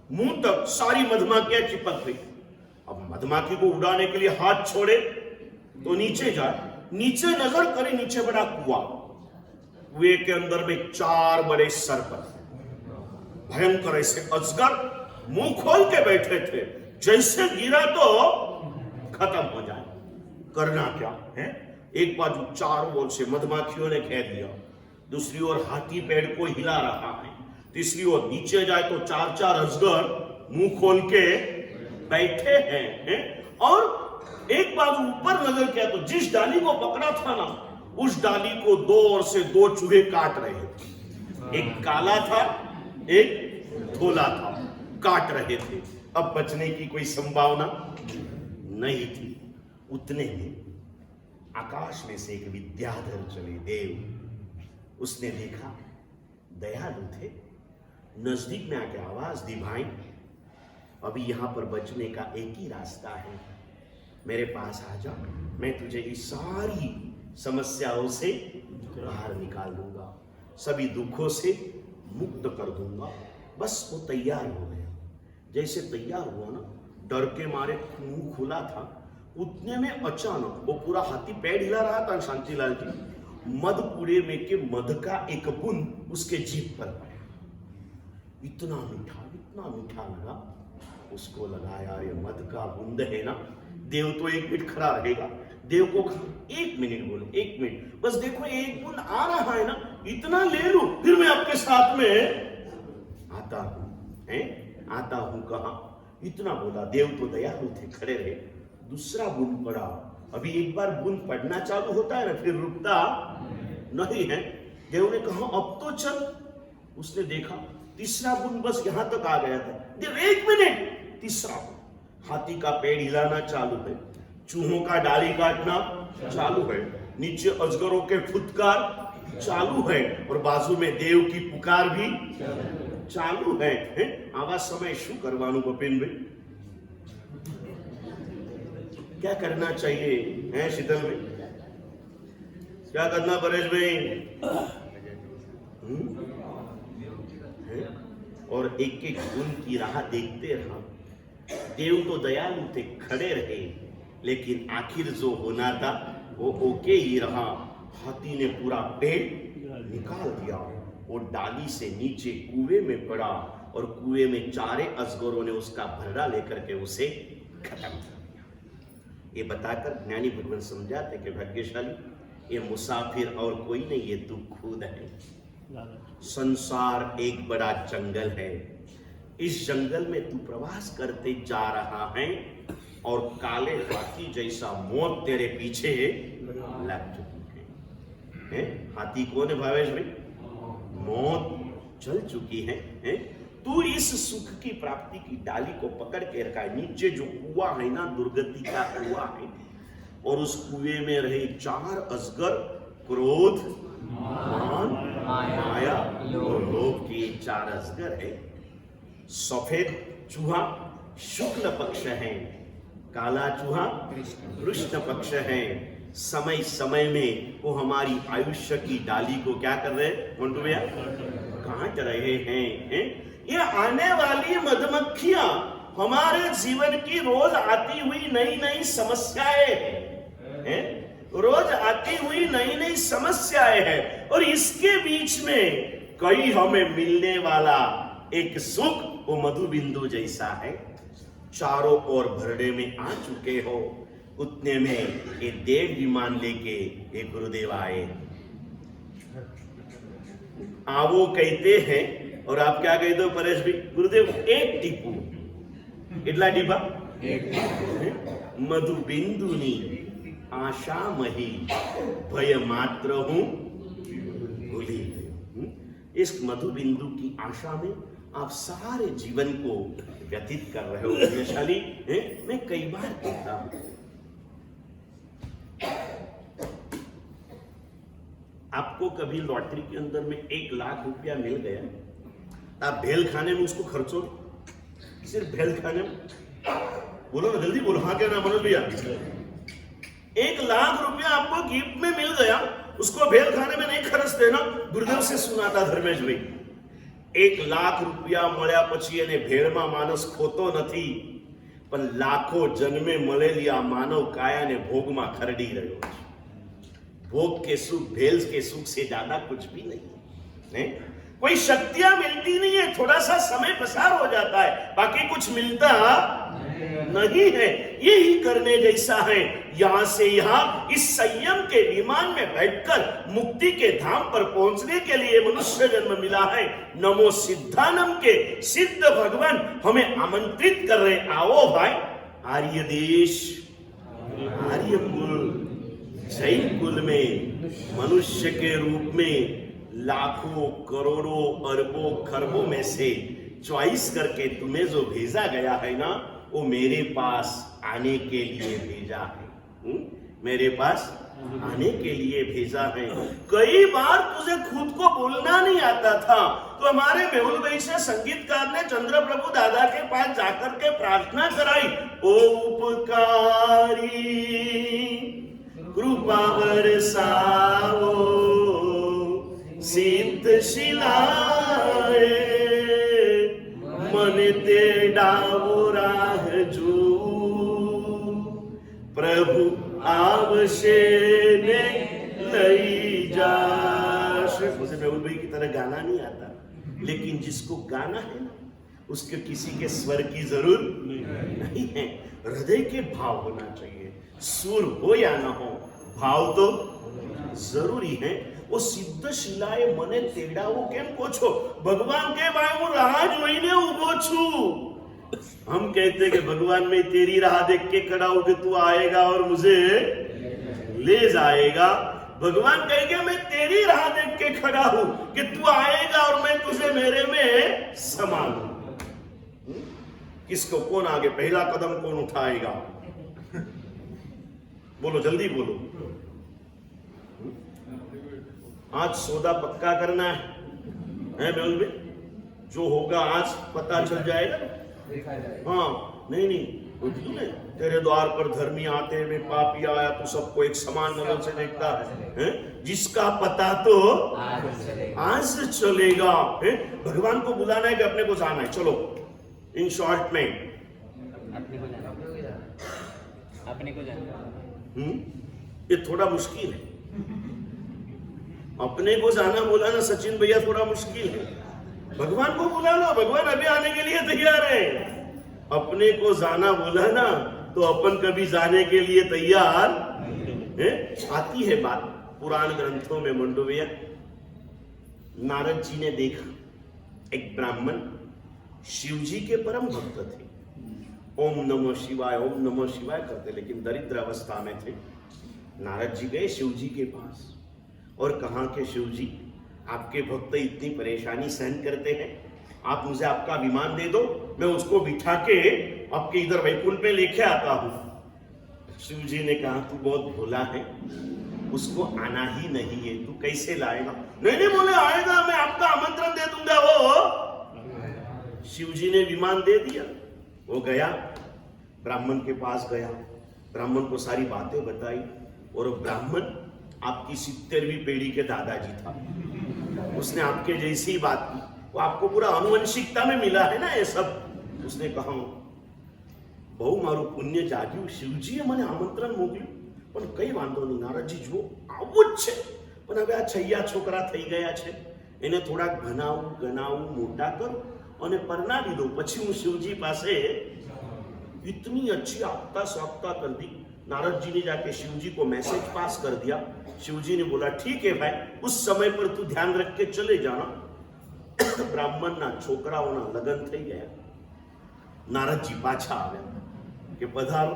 C: मुंह तक सारी मधुमाखियां चिपक गई। अब मधमाखी को उड़ाने के लिए हाथ छोड़े तो नीचे जाए, नीचे नजर करे, नीचे बड़ा कुआं, कुएं के अंदर में 4 बड़े सर्प, भयंकर ऐसे अजगर मुंह खोल के बैठे थे, जैसे गिरा तो खत्म हो जाए। करना क्या है? एक बाजू चारों ओर से मधमाखियों ने घेर लिया, दूसरी ओर हाथी पेड़ को हिला रहा है, तीसरी ओर नीचे जाए तो 4 अजगर मुंह खोल के बैठे हैं, और एक बाजू ऊपर नजर किया तो जिस डाली को पकड़ा था ना, उस डाली को 2 ओर से 2 चूहे काट रहे थे। एक काला था, एक धोला था, काट रहे थे। अब बचने की कोई संभावना नहीं थी। उतने में आकाश में से एक विद्याधर चले देव। उसने देखा, दयालु थे, नजदीक में आके आवाज दी, भाई अभी यहां पर बचने का एक ही रास्ता है, मेरे पास आ जा, मैं तुझे इस सारी समस्याओं से बाहर निकाल दूंगा, सभी दुखों से मुक्त कर दूंगा। बस वो तैयार हो गया। जैसे तैयार हुआ ना, डर के मारे मुंह खुला था, उतने में अचानक वो पूरा हाथी पैर हिला रहा था शांतिलाल जी, मध पूरे में के मध का एक बूंद उसके जीभ पर पड़ा। इतना मीठा लगा, उसको लगा यार ये मध का बूंद है ना, देव तो 1 मिनट खड़ा रहेगा। देव को 1 मिनट बोले, 1 मिनट बस, देखो एक बूंद आ रहा है ना, इतना ले लूं, फिर मैं आपके साथ में आता हूं कहा। इतना बोला, देव तो दयालु थे, खड़े रहे। दूसरा बूंद पड़ा। अभी एक बार बूंद पड़ना चालू होता है ना, फिर रुकता नहीं है। देव ने कहा अब तो चल। उसने देखा तीसरा बूंद बस यहां तक आ गया था। देव 1 मिनट, तीसरा हाथी का पेड़ हिलाना चालू है, चूहों का डाली काटना चालू है, नीचे अजगरों के फुटकार चालू है, और बाजू में देव की पुकार भी चालू है। आवा समय शू करवानु गोपिन भाई, क्या करना चाहिए है शीतल भाई, क्या करना परेश भाई? और एक एक गुण की राह देखते रहा। देव तो दयालु थे, खड़े रहे, लेकिन आखिर जो होना था वो ओके ही रहा। हाथी ने पूरा पेड़ निकाल दिया, वो डाली से नीचे कुएं में पड़ा, और कुएं में 4 अजगरों ने उसका भरड़ा लेकर के उसे खत्म कर दिया। ये बताकर ज्ञानी भगवान समझाते कि भाग्यशाली ये मुसाफिर और कोई नहीं, ये तू खुद है। संसार एक बड़ा जंगल है, इस जंगल में तू प्रवास करते जा रहा है, और काले हाथी जैसा मौत तेरे पीछे लग चुकी है। हाथी कौन है भावेश भाई? मौत चल चुकी है। तू इस सुख की प्राप्ति की डाली को पकड़ के रखा है। नीचे जो कुआं है ना, दुर्गति का कुआं है, और उस कुएं में रहे 4 अजगर, क्रोध, मान, माया और लोभ के 4 अजगर है। सफेद चूहा शुक्ल पक्ष है, काला चूहा कृष्ण पक्ष है। समय समय में वो हमारी आयुष्य की डाली को क्या कर रहे हैं मंटू भैया? काट रहे हैं। ये आने वाली मधुमक्खियां हमारे जीवन की रोज आती हुई नई नई समस्याएं हैं, रोज आती हुई नई नई समस्याएं हैं, और इसके बीच में कई हमें मिलने वाला एक सुख वो मधु बिंदु जैसा है। चारों ओर भरड़े में आ चुके हो, उतने में ये देव विमान लेके एक गुरुदेव आए। आवो कहते हैं, और आप क्या कहते हो परेश भी? गुरुदेव एक टीपू, इतना टीपा मधु बिंदुनी आशा मही भय मात्र हूं भूली। इस मधु बिंदु की आशा में आप सारे जीवन को व्यतीत कर रहे हो। भाग्यशाली मैं कई बार कहता हूं, आपको कभी लॉटरी के अंदर में 1 लाख रुपया मिल गया, आप भेल खाने में उसको खर्चो, सिर्फ भेल खाने में। बोलो ना, जल्दी बोलो, हाँ क्या ना मनोज भैया? 1 लाख रुपया आपको गिफ्ट में मिल गया, उसको भेल खाने में नहीं खर्च देना। गुरुदेव से सुना था धर्मेश भाई, 1 लाख रुपया મળ્યા પછી એને ભેળમાં માણસ ખોતો નથી, પણ લાખો જન્મે મળેલી આ માનવ કાયાને ભોગમાં ખરડી રહ્યો છે. भोग के सुख, भेल के सुख से ज्यादा कुछ भी नहीं है. कोई शक्तियां मिलती नहीं है, थोड़ा सा समय पसार हो जाता है, बाकी कुछ मिलता नहीं है. यही करने जैसा है. यहां से यहां इस संयम के विमान में बैठकर मुक्ति के धाम पर पहुंचने के लिए मनुष्य जन्म मिला है. नमो सिद्धानम के सिद्ध भगवान हमें आमंत्रित कर रहे, आओ भाई आर्य देश, आर्य कुल, जैन कुल में मनुष्य के रूप में लाखों करोड़ों अरबों खरबों में से चॉइस करके तुम्हें जो भेजा गया है ना, वो मेरे पास आने के लिए भेजा है. मेरे पास आने के लिए भेजा है. कई बार तुझे खुद को बोलना नहीं आता था, तो हमारे मेहुल भाई से संगीतकार ने चंद्र प्रभु दादा के पास जाकर के प्रार्थना कराई, ओ उपकारी कृपा बरसाओ सिद्ध शिलाए मन तेडावो राह जो प्रभु आवशे ने लई जाश. मुझे मेहुल भाई की तरह गाना नहीं आता, लेकिन जिसको गाना है ना, उसके किसी के स्वर की जरूर नहीं है. हृदय के भाव होना चाहिए. सुर हो या ना हो, भाव तो जरूरी है. वो सिद्ध शिलाए मने तेडावो केम कोछो, भगवान के भाई હું રાહ જોઈને ઊભો છું. हम कहते कि भगवान मैं तेरी राह देख के खड़ा हूं कि तू आएगा और मुझे ले जाएगा. भगवान कहेंगे मैं तेरी राह देख के खड़ा हूं कि तू आएगा और मैं तुझे मेरे में समा लूं. किसको कौन आगे पहला कदम कौन उठाएगा? बोलो जल्दी बोलो. आज सौदा पक्का करना है मेहुल भाई. जो होगा आज पता चल जाएगा. हाँ नहीं नहीं, तेरे द्वार पर धर्मी आते हैं, पापी आया तो सबको एक समान नजर से देखता है. जिसका पता तो आज चलेगा. भगवान को बुलाना है कि अपने को जाना है? चलो इन शॉर्ट में
B: अपने को जाना.
C: ये थोड़ा मुश्किल है. अपने को जाना बोला ना सचिन भैया, थोड़ा मुश्किल है. भगवान को बुला लो, भगवान अभी आने के लिए तैयार है. अपने को जाना बोला ना तो अपन कभी जाने के लिए तैयार है. आती है बात पुराण ग्रंथों में मंडोविया. नारद जी ने देखा एक ब्राह्मण शिव जी के परम भक्त थे. ओम नमः शिवाय ओम नमः शिवाय करते, लेकिन दरिद्र अवस्था में थे. नारद जी गए शिव जी के पास और कहा कि शिव जी, आपके भक्त इतनी परेशानी सहन करते हैं, आप मुझे आपका विमान दे दो, मैं उसको बिठा के आपके इधर वैकुंठ में लेके आता हूं. शिव जी ने कहा तू बहुत भोला है, उसको आना ही नहीं है, तू कैसे लाएगा? नहीं नहीं बोले आएगा, मैं आपका आमंत्रण दे दूंगा. वो शिव जी ने विमान दे दिया. वो गया, ब्राह्मण के पास गया, ब्राह्मण को सारी बातें बताई. और ब्राह्मण आपकी 70वीं पीढ़ी के दादाजी था. उसने आपके जैसी बात की. वो आपको पूरा आनुवंशिकता में मिला है ना ये सब. उसने कहा बहु मारू पुण्य जाग्યું, શિવજીએ મને આમંત્રણ મોકલ્યું, પણ કઈ વાંધો નહીં નારદજી જુઓ આવું જ છે, પણ હવે આ છૈયા છોકરા થઈ ગયા છે, એને થોડાક ભણાવું ગણાવું મોટા કરું અને પરણાવી દઉં, પછી હું શિવજી પાસે. इतनी अच्छी आपता साफ्ता कर दी. नारद जी ने जाके शिव जी को मैसेज पास कर दिया. शिव जी ने बोला ठीक है भाई, उस समय पर तू ध्यान रख के चले जाना. ब्राह्मण ना छोकराओना लगन થઈ ગયા. नारद जी पाछा आया कि पधारो.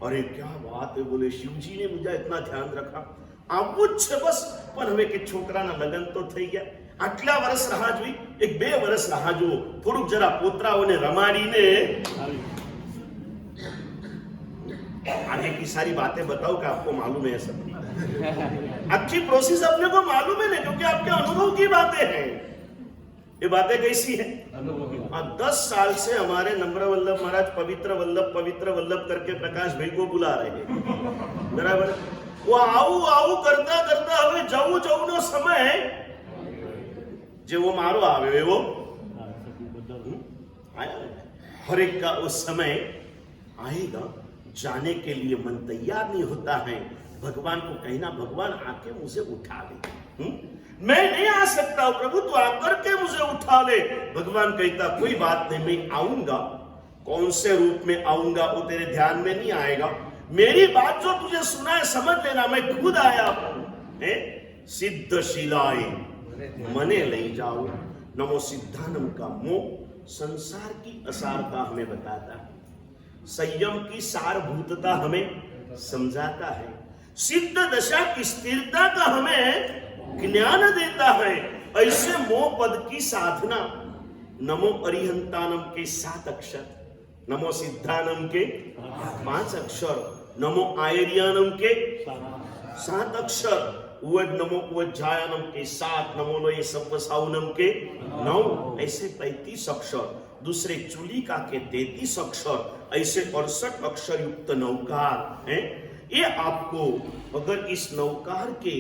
C: अरे क्या बात है, बोले शिव जी ने मुझे इतना ध्यान रखा. આવું જ છે બસ, પણ હવે કે છોકરાના લગ્ન તો થઈ ગયા. આટલા વર્ષ રાહ જોઈ, એક 2 વર્ષ રાહ જુઓ, થોડુંક જરા પોતરાઓને રમાડીને आगे की सारी बातें बताओ कि आपको मालूम है सब. अच्छी प्रोसेस अपने को मालूम है ना, क्योंकि आपके अनुभव की बातें हैं. ये बातें कैसी है? 10 साल से हमारे नम्र वल्लभ महाराज पवित्र वल्लभ करके प्रकाश भाई को बुला रहे हैं. बराबर. वो आऊ आऊ करता करता હવે જવું નો સમય જેવો મારો આવે એવો આયા. हर एक का उस समय आएगा, जाने के लिए मन तैयार नहीं होता है। भगवान को कहना, भगवान आके मुझे उठा ले। मैं नहीं आ सकता प्रभु, तो आकर के मुझे उठा ले। भगवान कहता कोई बात नहीं, मैं आऊंगा। कौन से रूप में आऊंगा वो तेरे ध्यान में नहीं आएगा। मेरी बात जो तुझे सुना है समझ लेना, मैं खुद आया हूं। सिद्ध शिलाए मने ले जाओ। नमो सिद्धानम का मोह संसार की असारता हमें बताता है, संयम की सारभूतता हमें समझाता है, सिद्ध दशा की स्थिरता का हमें ज्ञान देता है। ऐसे मोह पद की साधना, नमो अरिहंतानम के 7 अक्षर, नमो सिद्धानम के 5 अक्षर, नमो आयरियानम के 7 अक्षर, उवज नमो उवज्जायनम के 7, नमो लोये सव्वसाउनम के 9, ऐसे 35 अक्षर। दूसरे चुलिका के 33 अक्षर, ऐसे 68 अक्षर युक्त नौकार है। ये आपको, अगर इस नौकार के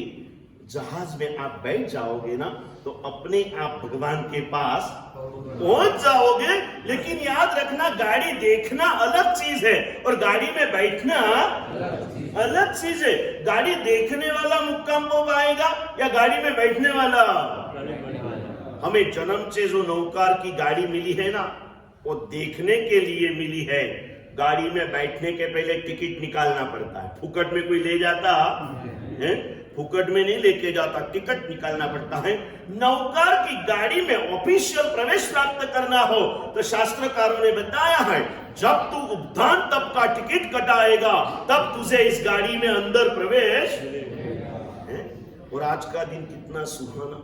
C: जहाज में आप बैठ जाओगे ना, तो अपने आप भगवान के पास पहुंच जाओगे। लेकिन याद रखना, गाड़ी देखना अलग चीज है और गाड़ी में बैठना अलग चीज है। गाड़ी देखने वाला मुक्काम को पाएगा या गाड़ी में बैठने वाला? हमें जन्म से जो नौकार की गाड़ी मिली है ना, वो देखने के लिए मिली है। गाड़ी में बैठने के पहले टिकट निकालना पड़ता है। फुकट में कोई ले जाता है? फुकट में नहीं लेके जाता, टिकट निकालना पड़ता है। नौकार की गाड़ी में ऑफिशियल प्रवेश प्राप्त करना हो तो शास्त्रकारों ने बताया है, जब तू उपधान तब का टिकट कटाएगा तब तुझे इस गाड़ी में अंदर प्रवेश है। और आज का दिन कितना सुहाना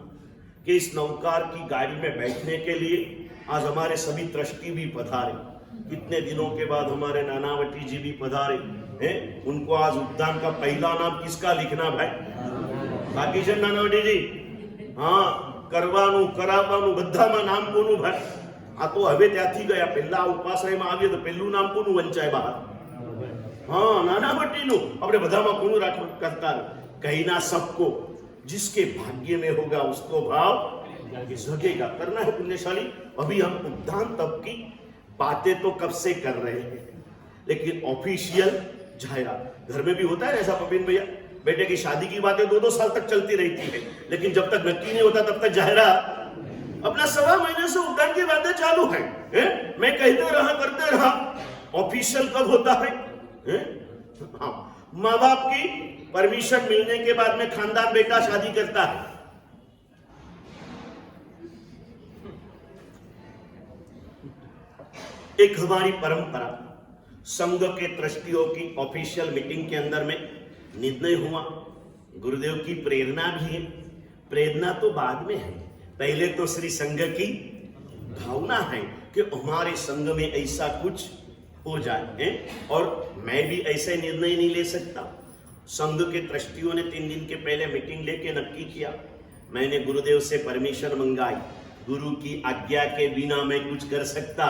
C: कि इस नौकार की गाड़ी में बैठने के लिए आज हमारे सभी ट्रस्टी भी पधारे। कितने दिनों के बाद हमारे नानावटी जी भी पधारे हैं। उनको आज उपदान का पहला नाम किसका लिखना भाई? बाकी जन नानावटी जी, हाँ, करवानु करावनु बधाમાં નામ કોનું ભાઈ? આ તો હવે ત્યાંથી ગયા, પહેલા ઉપાશ્રયમાં આવ્યો તો પહેલું નામ કોનું વંચાય બહાર? हाँ, नानावटीનું। આપણે બધામાં કોનું રાખવું કરતા કહીના सबको, जिसके भाग्य में होगा उसको भाव जगेगा। करना है पुण्यशाली। अभी हम उपदान तब की बातें तो कब से कर रहे हैं, लेकिन ऑफिशियल जाहिरात घर में भी होता है ऐसा पवीन भैया, बेटे की शादी की बातें 2-2 साल तक चलती रहती है, लेकिन जब तक नक्की नहीं होता तब तक जाहिरात। अपना 1.25 महीने से उपदान की बातें चालू है, मैं कहते रहा करते रहा। ऑफिशियल कब होता है? हाँ, माँ बाप की परमिशन मिलने के बाद में खानदान बेटा शादी करता है। एक हमारी परंपरा, संघ के ट्रस्टियों की ऑफिशियल मीटिंग के अंदर में निर्णय हुआ, गुरुदेव की प्रेरणा भी है। प्रेरणा तो बाद में है, पहले तो श्री संघ की भावना है कि हमारे संघ में ऐसा कुछ हो जाए। और मैं भी ऐसे निर्णय नहीं ले सकता। संघ के ट्रस्टियों ने 3 दिन के पहले मीटिंग लेके नक्की किया। मैंने गुरुदेव से परमिशन मंगाई। गुरु की आज्ञा के बिना मैं कुछ कर सकता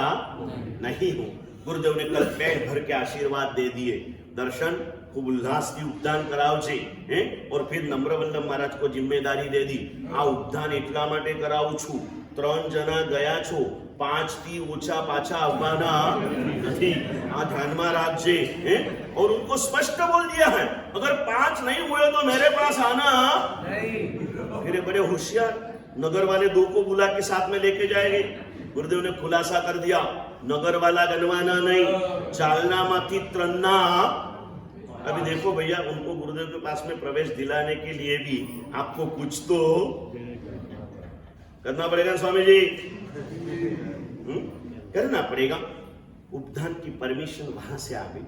C: नहीं हूं। गुरुदेव ने कल पेट भर के आशीर्वाद दे दिए। दर्शन खूब उल्लास की उपदान कराव छे, और फिर नम्रवल्लभ महाराज को जिम्मेदारी दे दी। आ उपदान એટલા માટે કરાવું છું, 3 જણા ગયા છો, 5 થી ઓછા પાછા આવવાના નથી, આ ધ્યાનમાં રાખજે। और उनको स्पष्ट बोल दिया है, अगर 5 नहीं हुए तो मेरे पास आना नहीं। फिर बड़े होशियार नगर वाले 2 को बुला के साथ में लेके जाएंगे। गुरुदेव ने खुलासा कर दिया, नगर वाला गनवाना नहीं, चालना माथी 3 ना। अभी देखो भैया, उनको गुरुदेव के पास में प्रवेश दिलाने के लिए भी आपको कुछ तो करना पड़ेगा स्वामी जी, करना पड़ेगा। उपदान की परमिशन वहां से आ गई।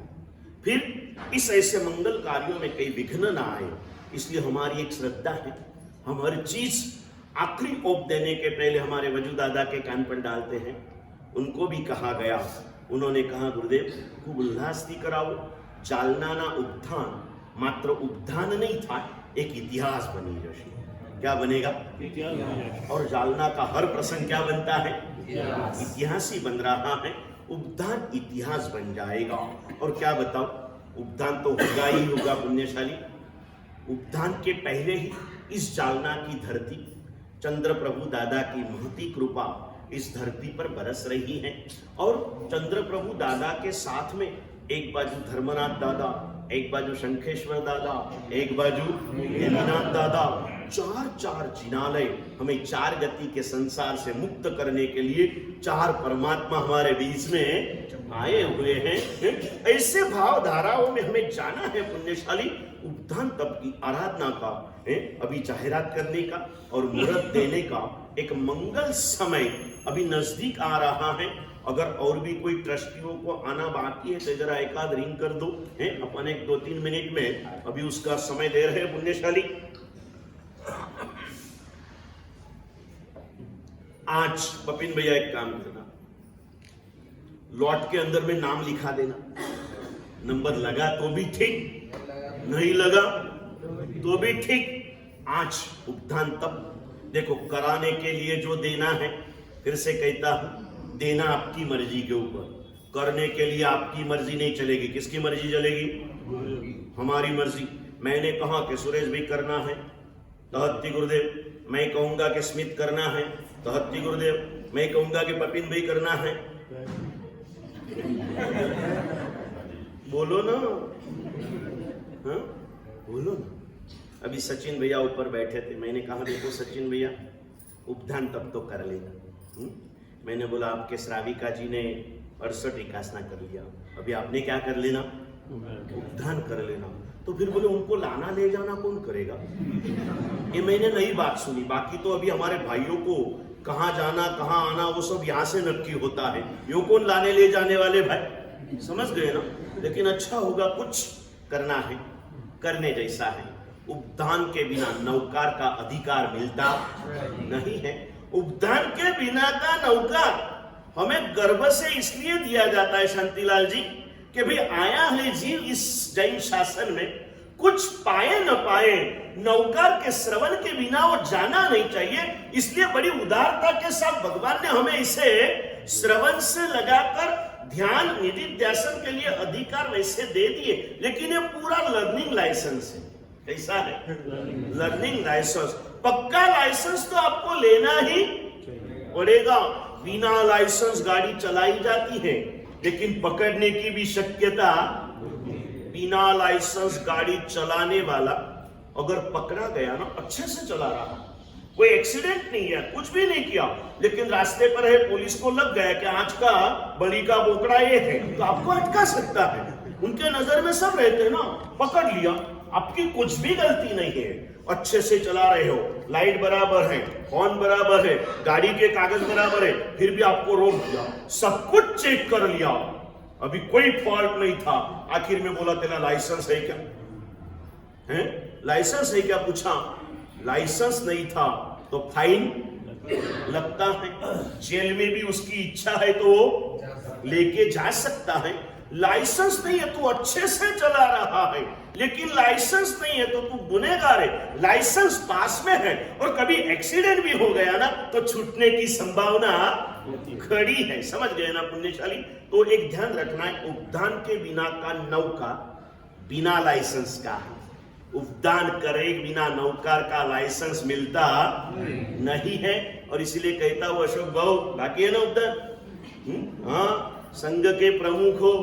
C: फिर इस ऐसे मंगल कार्यों में कई विघ्न ना आए, इसलिए हमारी एक श्रद्धा है, हम हर चीज आखिरी ओप देने के पहले हमारे वजू दादा के कान पर डालते हैं। उनको भी कहा गया, उन्होंने कहा गुरुदेव खूब उल्लास थी कराओ। जालना ना उपदान मात्र उपदान नहीं था, एक इतिहास बनी जैसे। क्या बनेगा? इतिहास। और जालना का हर प्रसंग क्या बनता है? इतिहास ही बन रहा है। उपदान इतिहास बन जाएगा। और क्या बताओ, उपदान तो होगा ही होगा पुण्यशाली। उपदान के पहले ही इस जालना की धरती चंद्र प्रभु दादा की महती कृपा इस धरती पर बरस रही है। और चंद्र प्रभु दादा के साथ में एक बाजू धर्मनाथ दादा, एक बाजू शंखेश्वर दादा, एक बाजू हेलीनाथ दादा, चार चार जिनालय हमें चार गति के संसार से मुक्त करने के लिए चार परमात्मा हमारे बीच में आए हुए हैं। ऐसे भाव धाराओं में हमें जाना है पुण्यशाली। उपधान तप की आराधना का अभी जाहिरात करने का और मुहूर्त देने का एक मंगल समय अभी नजदीक आ रहा है। अगर और भी कोई ट्रस्टियों को आना बाकी है तो जरा एक आध रिंग कर दो, अपन एक 2-3 मिनट में अभी उसका समय दे रहे हैं पुण्यशाली। आज पपिन भैया एक काम करना, लॉट के अंदर में नाम लिखा देना। नंबर लगा तो भी ठीक, नहीं लगा तो भी ठीक। आज उपधान तप देखो कराने के लिए जो देना है, फिर से कहता हूं, देना आपकी मर्जी के ऊपर, करने के लिए आपकी मर्जी नहीं चलेगी। किसकी मर्जी चलेगी? हमारी मर्जी। मैंने कहा कि सुरेश भाई करना है तो हत्ती गुरुदेव, मैं कहूंगा कि स्मित करना है तो हत्ती गुरुदेव, मैं कहूंगा कि पपिन भाई करना है। बोलो ना, हाँ बोलो ना। अभी सचिन भैया ऊपर बैठे थे, मैंने कहा देखो सचिन भैया उपधान तब तो कर लेना। मैंने बोला आपके श्राविका जी ने 68 एकासना कर लिया, अभी आपने क्या कर लेना? उपधान कर लेना। तो फिर बोले उनको लाना ले जाना कौन करेगा? ये मैंने नई बात सुनी। बाकी तो अभी हमारे भाइयों को कहाँ जाना कहाँ आना वो सब यहाँ से नक्की होता है, यो कौन लाने ले जाने वाले भाई, समझ गए ना। लेकिन अच्छा होगा, कुछ करना है, करने जैसा है। उपदान के बिना नौकार का अधिकार मिलता नहीं है। उपदान के बिना का नौकार हमें गर्व से इसलिए दिया जाता है शांतिलाल जी कि भाई आया है जीव इस जैन शासन में, कुछ पाए न पाए नौकार के श्रवण के बिना वो जाना नहीं चाहिए। इसलिए बड़ी उदारता के साथ भगवान ने हमें इसे श्रवण से लगाकर ध्यान निधिध्यासन के लिए अधिकार वैसे दे दिए। लेकिन ये पूरा लर्निंग लाइसेंस है। कैसा है? Learning licence. पक्का लाइसेंस तो आपको लेना ही पड़ेगा। बिना लाइसेंस गाड़ी चलाई जाती है, लेकिन पकड़ने की भी शक्यता। बिना लाइसेंस गाड़ी चलाने वाला अगर पकड़ा गया ना, अच्छे से चला रहा, कोई एक्सीडेंट नहीं है, कुछ भी नहीं किया, लेकिन रास्ते पर है, पुलिस को लग गया कि आज का बलि का बोकड़ा ये है, तो आपको अटका सकता है। उनके नजर में सब रहते ना, पकड़ लिया, आपकी कुछ भी गलती नहीं है, अच्छे से चला रहे हो, लाइट बराबर है, हॉर्न बराबर है, गाड़ी के कागज बराबर है, फिर भी आपको रोक दिया, सब कुछ चेक कर लिया, अभी कोई फॉल्ट नहीं था। आखिर में बोला तेरा लाइसेंस है क्या? है लाइसेंस है क्या पूछा? लाइसेंस नहीं था तो फाइन लगता है। जेल में भी उसकी इच्छा है तो वो लेके जा सकता है। लाइसेंस नहीं है तो अच्छे से चला रहा है, लेकिन लाइसेंस नहीं है तो तू गुनहगार है। लाइसेंस पास में है और कभी एक्सीडेंट भी हो गया ना तो छूटने की संभावना खड़ी है। समझ गए ना पुण्यशाली? तो एक ध्यान रखना है, उपदान के बिना का नौका बिना लाइसेंस का है। उपदान करे बिना नौकार का लाइसेंस मिलता नहीं है। और इसीलिए कहता हूं अशोक भाऊ, बाकी है ना उपदान? हाँ, संघ के प्रमुख हो,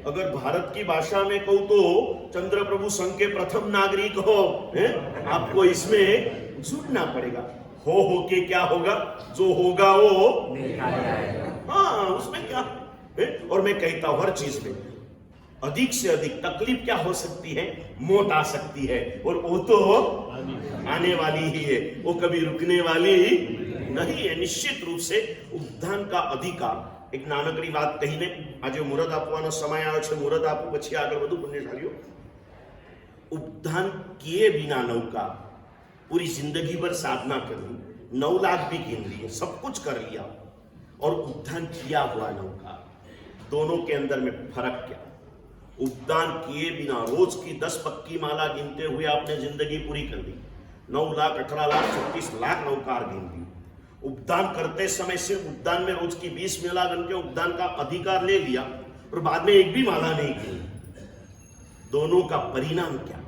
C: अगर भारत की भाषा में कहूं तो चंद्र प्रभु संघ के प्रथम नागरिक हो, आपको इसमें जुटना पड़ेगा। हो के क्या होगा? जो होगा वो देखा जाएगा। हाँ, उसमें क्या है? और मैं कहता हूं हर चीज में अधिक से अधिक तकलीफ क्या हो सकती है? मौत आ सकती है, और वो तो आने वाली ही है, वो कभी रुकने वाली नहीं है। निश्चित रूप से उपदान का अधिकार। एक नानकड़ी बात कहीने, आज मुहूर्त આપવાનો સમય આવ્યો છે, મુહૂર્ત આપું પછી આગળ વધુ પુણ્યશાળીઓ। उपदान किए बिना नौका पूरी जिंदगी भर साधना कर ली, 9 लाख भी गिन लिए, सब कुछ कर लिया, और उपदान किया हुआ नौका, दोनों के अंदर में फर्क क्या? उपदान किए बिना रोज की 10 पक्की माला गिनते हुए आपने जिंदगी पूरी कर ली, 9 लाख 18 लाख 36 लाख नौकार गिन ली। उपदान करते समय सिर्फ उपदान में रोज की 20 माला गिन के उपदान का अधिकार ले लिया और बाद में एक भी माला नहीं गिनी। दोनों का परिणाम क्या?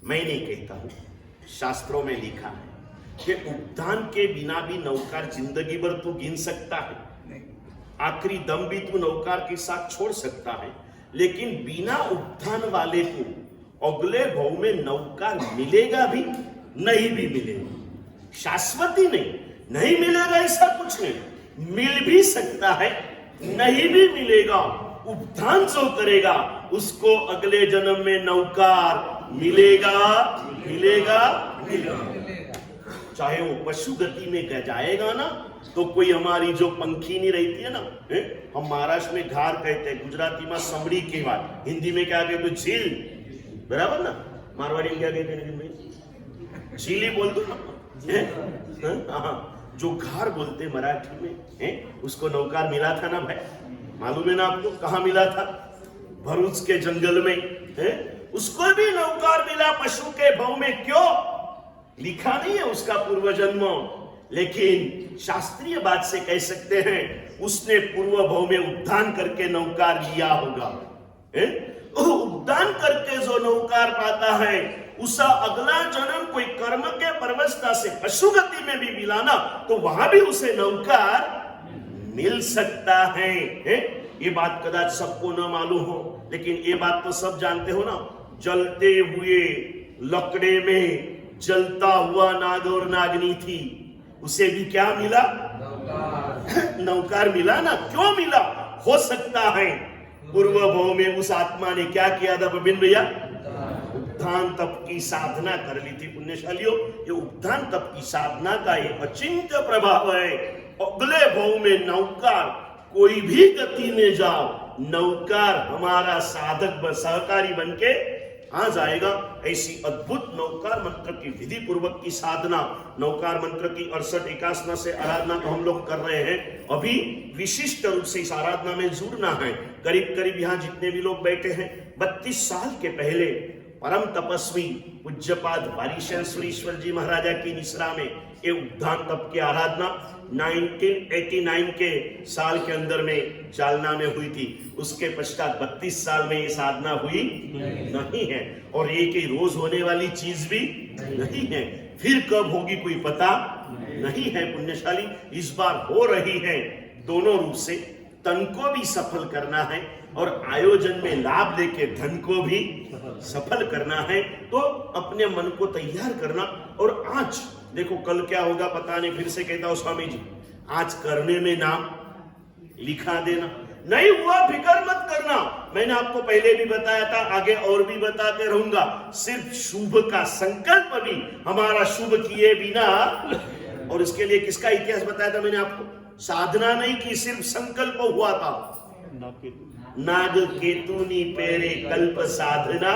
C: मैं नहीं कहता हूं, शास्त्रों में लिखा है कि उपदान के बिना भी नौकार जिंदगी भर तू गिन सकता है, आखिरी दम भी तू नौकार के साथ छोड़ सकता है, लेकिन बिना उपधान वाले को अगले भाव में नौकार मिलेगा भी नहीं भी मिलेगा। शाश्वती नहीं मिलेगा ऐसा कुछ नहीं, मिल भी सकता है नहीं भी मिलेगा। उपधान जो करेगा उसको अगले जन्म में नौकार मिलेगा मिलेगा मिलेगा। चाहे वो पशु गति में जाएगा ना, तो कोई हमारी जो पंखीनी रहती है ना, हम महाराष्ट्र में घार कहते हैं, गुजराती में समड़ी कहवाय, हिंदी में क्या कहते हैं झील, बराबर ना, मारवाड़ी में क्या कहते हैं झीली बोल दो ना। जो घार बोलते मराठी में उसको नौकार मिला था ना भाई, मालूम है ना आपको कहाँ मिला था? भरूच के जंगल में उसको भी नौकार मिला पशु के भाव में। क्यों लिखा नहीं है उसका पूर्व जन्म, लेकिन शास्त्रीय बात से कह सकते हैं उसने पूर्व भाव में उद्धान करके नौकार लिया होगा। उद्धान करके जो नौकार पाता है उसका अगला जन्म कोई कर्म के परवस्था से पशु गति में भी मिला ना, तो वहां भी उसे नौकार मिल सकता है। ये बात कदाच सबको न मालूम हो, लेकिन ये बात तो सब जानते हो ना, जलते हुए लकड़े में जलता हुआ नाग और नागनी थी, उसे भी क्या मिला? नौकार मिला ना। क्यों मिला? हो सकता है पूर्व भाव में उस आत्मा ने क्या किया था बिन भैया? उपधान तप की साधना कर ली थी। पुण्यशालियों, ये उपधान तप की साधना का एक अचिंत्य प्रभाव है। अगले भाव में नौकार कोई भी गति में जाओ, नौकार हमारा साधक सहकारी बनके आ जाएगा। ऐसी अद्भुत नौकार मंत्र की विधि पूर्वक की साधना, नौकार मंत्र की 68-81 से आराधना तो हम लोग कर रहे हैं। अभी विशिष्ट रूप से इस आराधना में जुड़ना है। करीब करीब यहाँ जितने भी लोग बैठे हैं, 32 साल के पहले परम तपस्वी पूज्यपाद वारीशन सुरेश्वर जी महाराजा की निश्रा में ये उद्धान तप की आराधना 1989 के साल के अंदर में जालना में हुई थी। उसके पश्चात 32 साल में ये साधना हुई नहीं है, और ये कि रोज होने वाली चीज भी नहीं है। फिर कब होगी कोई पता नहीं है। पुण्यशाली इस बार हो रही है दोनों रूप से। तन को भी सफल करना है और आयोजन में लाभ लेके धन को भी सफल करना है, तो अपने मन को तैयार करना। और आज देखो कल क्या होगा पता नहीं, फिर से कहता हूं स्वामी जी, आज करने में नाम लिखा देना। नहीं हुआ फिक्र मत करना, मैंने आपको पहले भी बताया था, आगे और भी बताते रहूंगा। सिर्फ शुभ का संकल्प भी हमारा शुभ किए बिना, और इसके लिए किसका इतिहास बताया था मैंने आपको? साधना नहीं की, सिर्फ संकल्प हुआ था। नाग केतुनी पेरे कल्प साधना,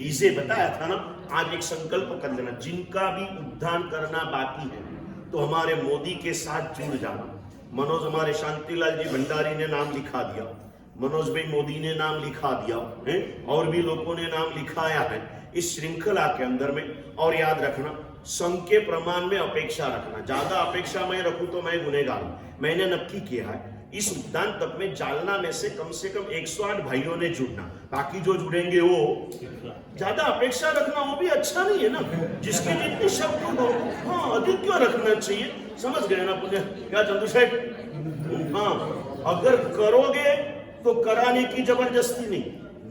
C: इसे बताया था ना। आज एक संकल्प कर लेना, जिनका भी उद्धान करना बाकी है तो हमारे मोदी के साथ जुड़ जाना। मनोज हमारे शांतिलाल जी भंडारी ने नाम लिखा दिया, मनोज भाई मोदी ने नाम लिखा दिया है, और भी लोगों ने नाम लिखाया है इस श्रृंखला के अंदर में। और याद रखना, संघ के प्रमाण में अपेक्षा रखना। ज्यादा अपेक्षा मैं रखूं तो मैं गुनेगार हूं। मैंने नक्की किया है इस उद्यान तप में जालना में से कम 108 भाइयों ने जुड़ना, बाकी जो जुड़ेंगे वो ज्यादा अपेक्षा रखना वो भी अच्छा नहीं है ना। जिसकी जितनी शब्द हो, हाँ अधिक क्यों रखना चाहिए, समझ गए ना पुण्य क्या चंदू सेठ? हाँ, अगर करोगे तो कराने की जबरदस्ती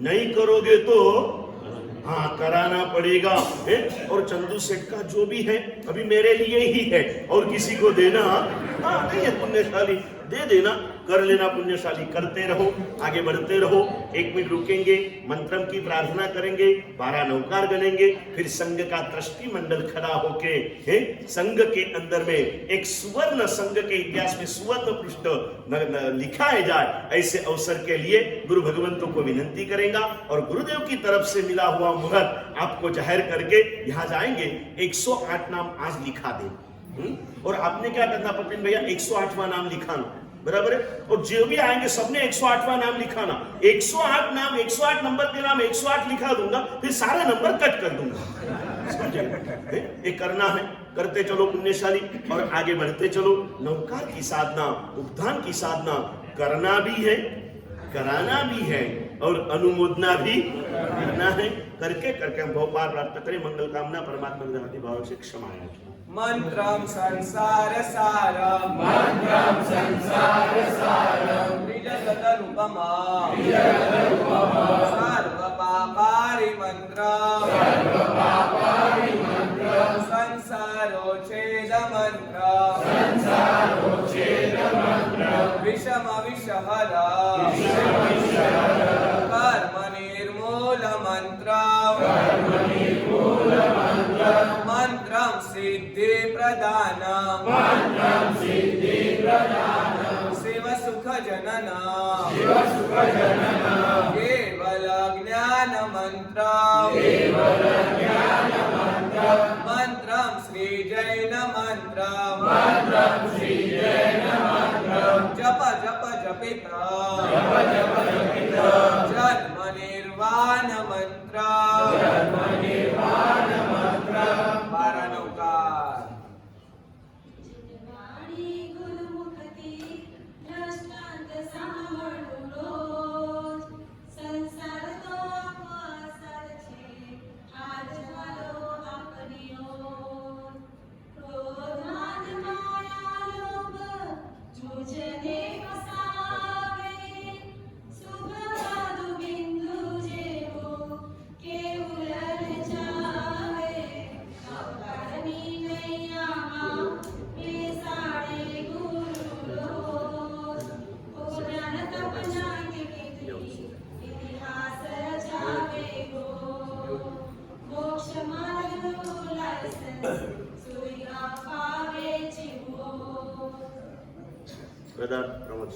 C: नहीं करोगे तो हाँ कराना पड़ेगा है। और चंदू सेठ का जो भी है अभी मेरे लिए ही है, और किसी को देना हाँ नहीं है। पुण्यशाली दे देना, कर लेना। पुण्यशाली करते रहो, आगे बढ़ते रहो। 1 मिनट रुकेंगे, मंत्रम की प्रार्थना करेंगे, 12 नौकार गनेंगे, फिर संघ का ट्रस्टी मंडल खड़ा होके संघ के अंदर में एक सुवर्ण, संघ के इतिहास में सुवर्ण पृष्ठ लिखाया जाए, ऐसे अवसर के लिए गुरु भगवंतों को विनंती करेगा। और गुरुदेव की तरफ से मिला हुआ मुहूर्त आपको जाहिर करके यहाँ जाएंगे। 108 नाम आज लिखा दे, और आपने क्या करना पपिन भैया, 108वां नाम लिखाना, बराबर है। और जो भी आएंगे सबने 108वां नाम लिखाना। 108 नाम, 108 नंबर के नाम 108 लिखा दूंगा, फिर सारे नंबर कट कर दूंगा। ये करना है, करते चलो पुण्यशाली, और आगे बढ़ते चलो। नौकार की साधना, उपधान की साधना करना भी है, कराना भी है, और अनुमोदना भी करना है। करके करके हम भव पार प्राप्त करें। मंगल कामना परमात्मा भाव से क्षमा।
A: મંત્રમ સંસાર સારમ વિજગતરૂપમા સર્વ પાપારિ મંત્રમ સંસારો છેદ મંત્રમ વિષમ વિષહર કર્મ નિર્મૂલ મંત્રમ મંત્રમ સિદ્ધિ પ્રદાનમ શિવ સુખ જનનમ કેવલ જ્ઞાન મંત્રમ મંત્રમ શ્રી જૈન મંત્રમ જપ જપ જપિત જન્મ નિર્વાણ મંત્રમ બારાનૌકાર
D: વાણી ગુરુમુખથી દ્રષ્ટાંત સાંભળું રોજ. સંસાર તો અપસર છે, આજ વાલો આપની ઓર. ક્રોધ, માન, માયા, લોભ જૂજને ફસાવે. શુભ સાધુ બિંદુ જેવો કેવું લલચાવે. અવતારની નૈયામાં બેસાડે ગુરુ રોજ. જ્ઞાન તપના કીર્તિ ઇતિહાસ રચાવે ગો. મોક્ષ માર્ગનું લાયસન્સ સૂર્ય અપાવે જીવો.
C: બધા પ્રમોદ